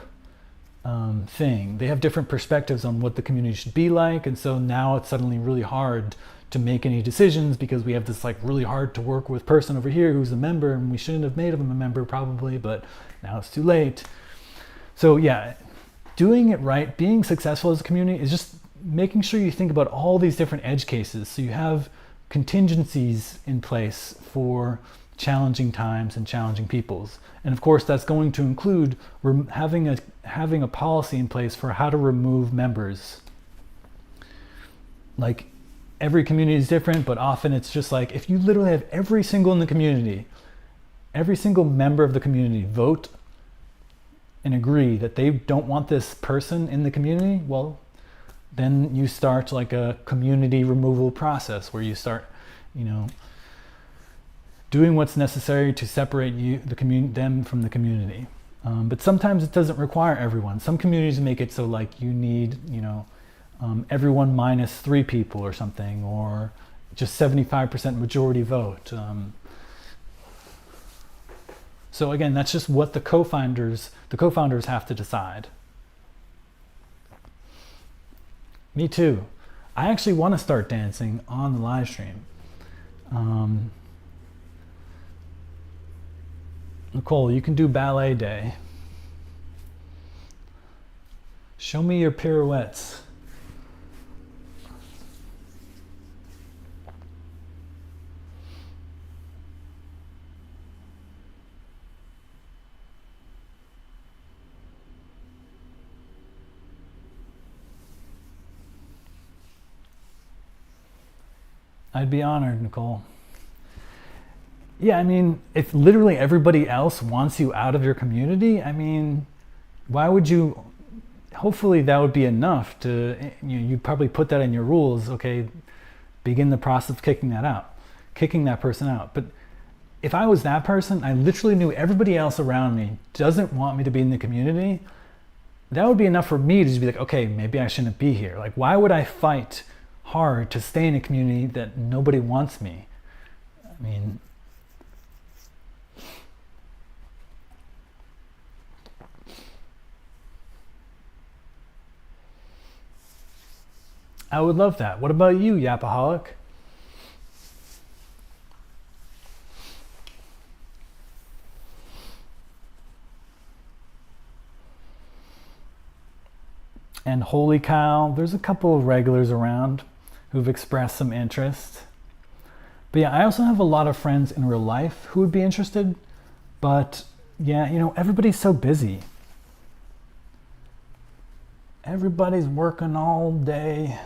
thing. They have different perspectives on what the community should be like, and so now it's suddenly really hard to make any decisions because we have this like really hard to work with person over here who's a member, and we shouldn't have made him a member probably, but now it's too late. So yeah, doing it right, being successful as a community is just making sure you think about all these different edge cases, so you have contingencies in place for challenging times and challenging peoples. And of course that's going to include having a policy in place for how to remove members. Like, every community is different, but often it's just like, if you literally have every single member of the community vote and agree that they don't want this person in the community, well, then you start like a community removal process where you start, doing what's necessary to separate them from the community. But sometimes it doesn't require everyone. Some communities make it so like you need, everyone minus 3 people or something, or just 75% majority vote. So again, that's just what the co-founders have to decide. Me too. I actually want to start dancing on the live stream. Nicole, you can do ballet day. Show me your pirouettes. I'd be honored, Nicole. Yeah, I mean, if literally everybody else wants you out of your community, I mean, why would you? Hopefully that would be enough to, you'd probably put that in your rules. Okay, begin the process of kicking that person out. But if I was that person, I literally knew everybody else around me doesn't want me to be in the community, that would be enough for me to just be like, okay, maybe I shouldn't be here. Like, why would I fight hard to stay in a community that nobody wants me? I mean, I would love that. What about you, Yapaholic? And holy cow, there's a couple of regulars around who've expressed some interest. But yeah, I also have a lot of friends in real life who would be interested, but yeah, everybody's so busy. Everybody's working all day,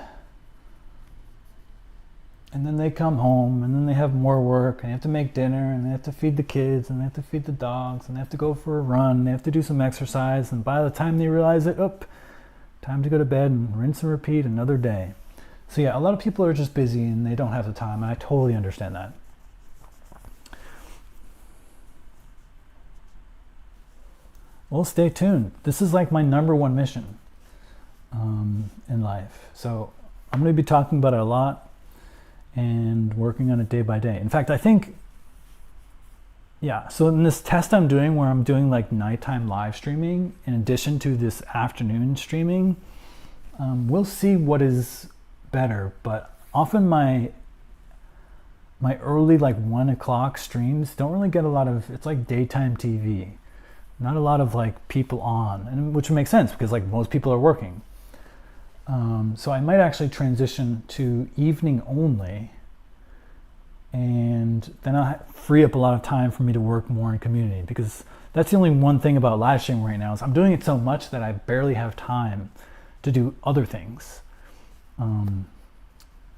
and then they come home, and then they have more work, and they have to make dinner, and they have to feed the kids, and they have to feed the dogs, and they have to go for a run, and they have to do some exercise, and by the time they realize it, time to go to bed and rinse and repeat another day. So yeah, a lot of people are just busy and they don't have the time, and I totally understand that. Well, stay tuned. This is like my number one mission in life. So I'm going to be talking about it a lot and working on it day by day. In fact, I think, so in this test I'm doing where I'm doing like nighttime live streaming in addition to this afternoon streaming, we'll see what is better. But often my early like 1 o'clock streams don't really get a lot of, it's like daytime TV, not a lot of like people on, and which makes sense because like most people are working. So I might actually transition to evening only, and then I'll free up a lot of time for me to work more in community, because that's the only one thing about live streaming right now is I'm doing it so much that I barely have time to do other things. And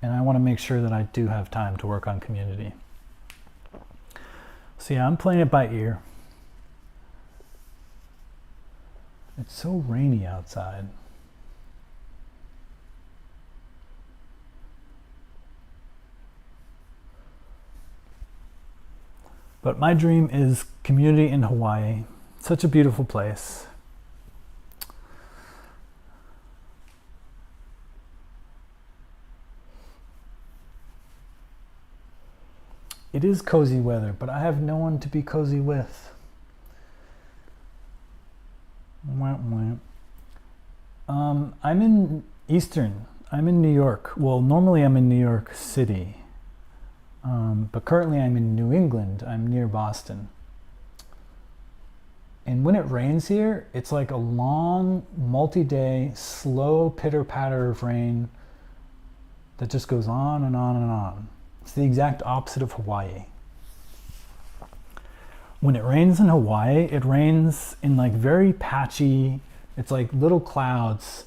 I want to make sure that I do have time to work on community. So yeah, I'm playing it by ear. It's so rainy outside. But my dream is community in Hawaii. Such a beautiful place. It is cozy weather, but I have no one to be cozy with. I'm in Eastern. I'm in New York. Well, normally I'm in New York City. But currently I'm in New England. I'm near Boston. And when it rains here, it's like a long, multi-day, slow pitter-patter of rain that just goes on and on and on. It's the exact opposite of Hawaii. When it rains in Hawaii, it rains in like very patchy, it's like little clouds,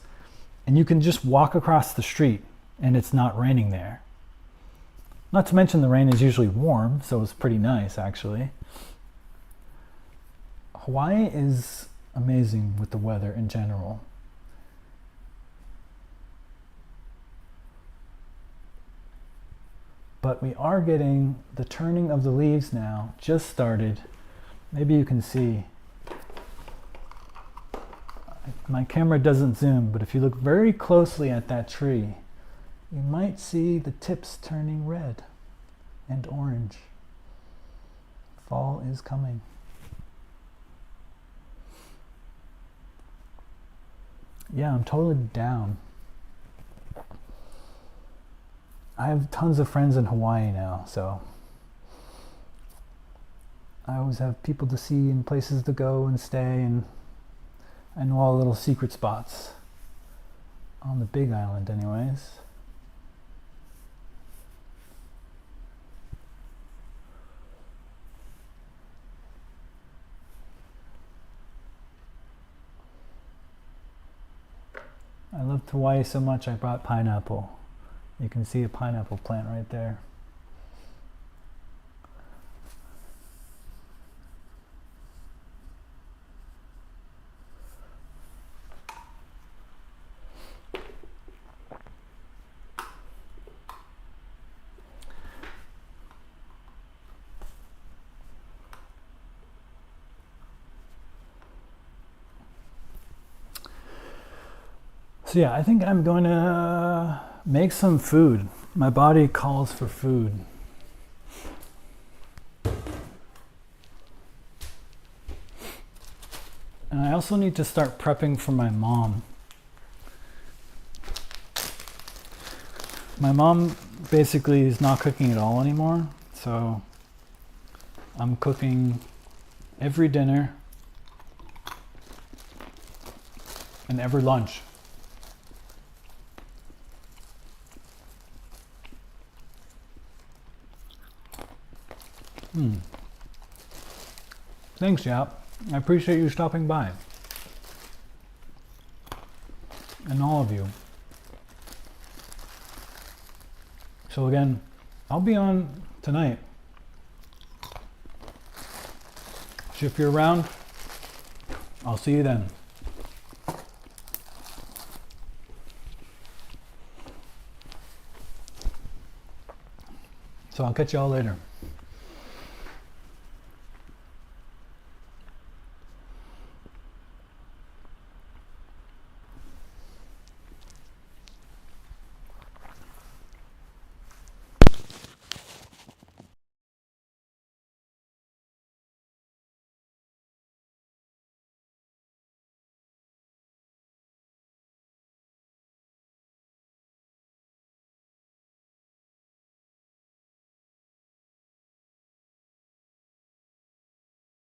and you can just walk across the street and it's not raining there. Not to mention the rain is usually warm, so it's pretty nice actually. Hawaii is amazing with the weather in general. But we are getting the turning of the leaves now, just started. Maybe you can see. My camera doesn't zoom, but if you look very closely at that tree, you might see the tips turning red and orange. Fall is coming. Yeah, I'm totally down. I have tons of friends in Hawaii now, so I always have people to see and places to go and stay, and I know all the little secret spots on the big island anyways. I loved Hawaii so much I brought pineapple. You can see a pineapple plant right there. So yeah, I think I'm going to make some food. My body calls for food. And I also need to start prepping for my mom. My mom basically is not cooking at all anymore, so I'm cooking every dinner and every lunch. Thanks, Yap. I appreciate you stopping by. And all of you. So again, I'll be on tonight. So if you're around, I'll see you then. So I'll catch y'all later.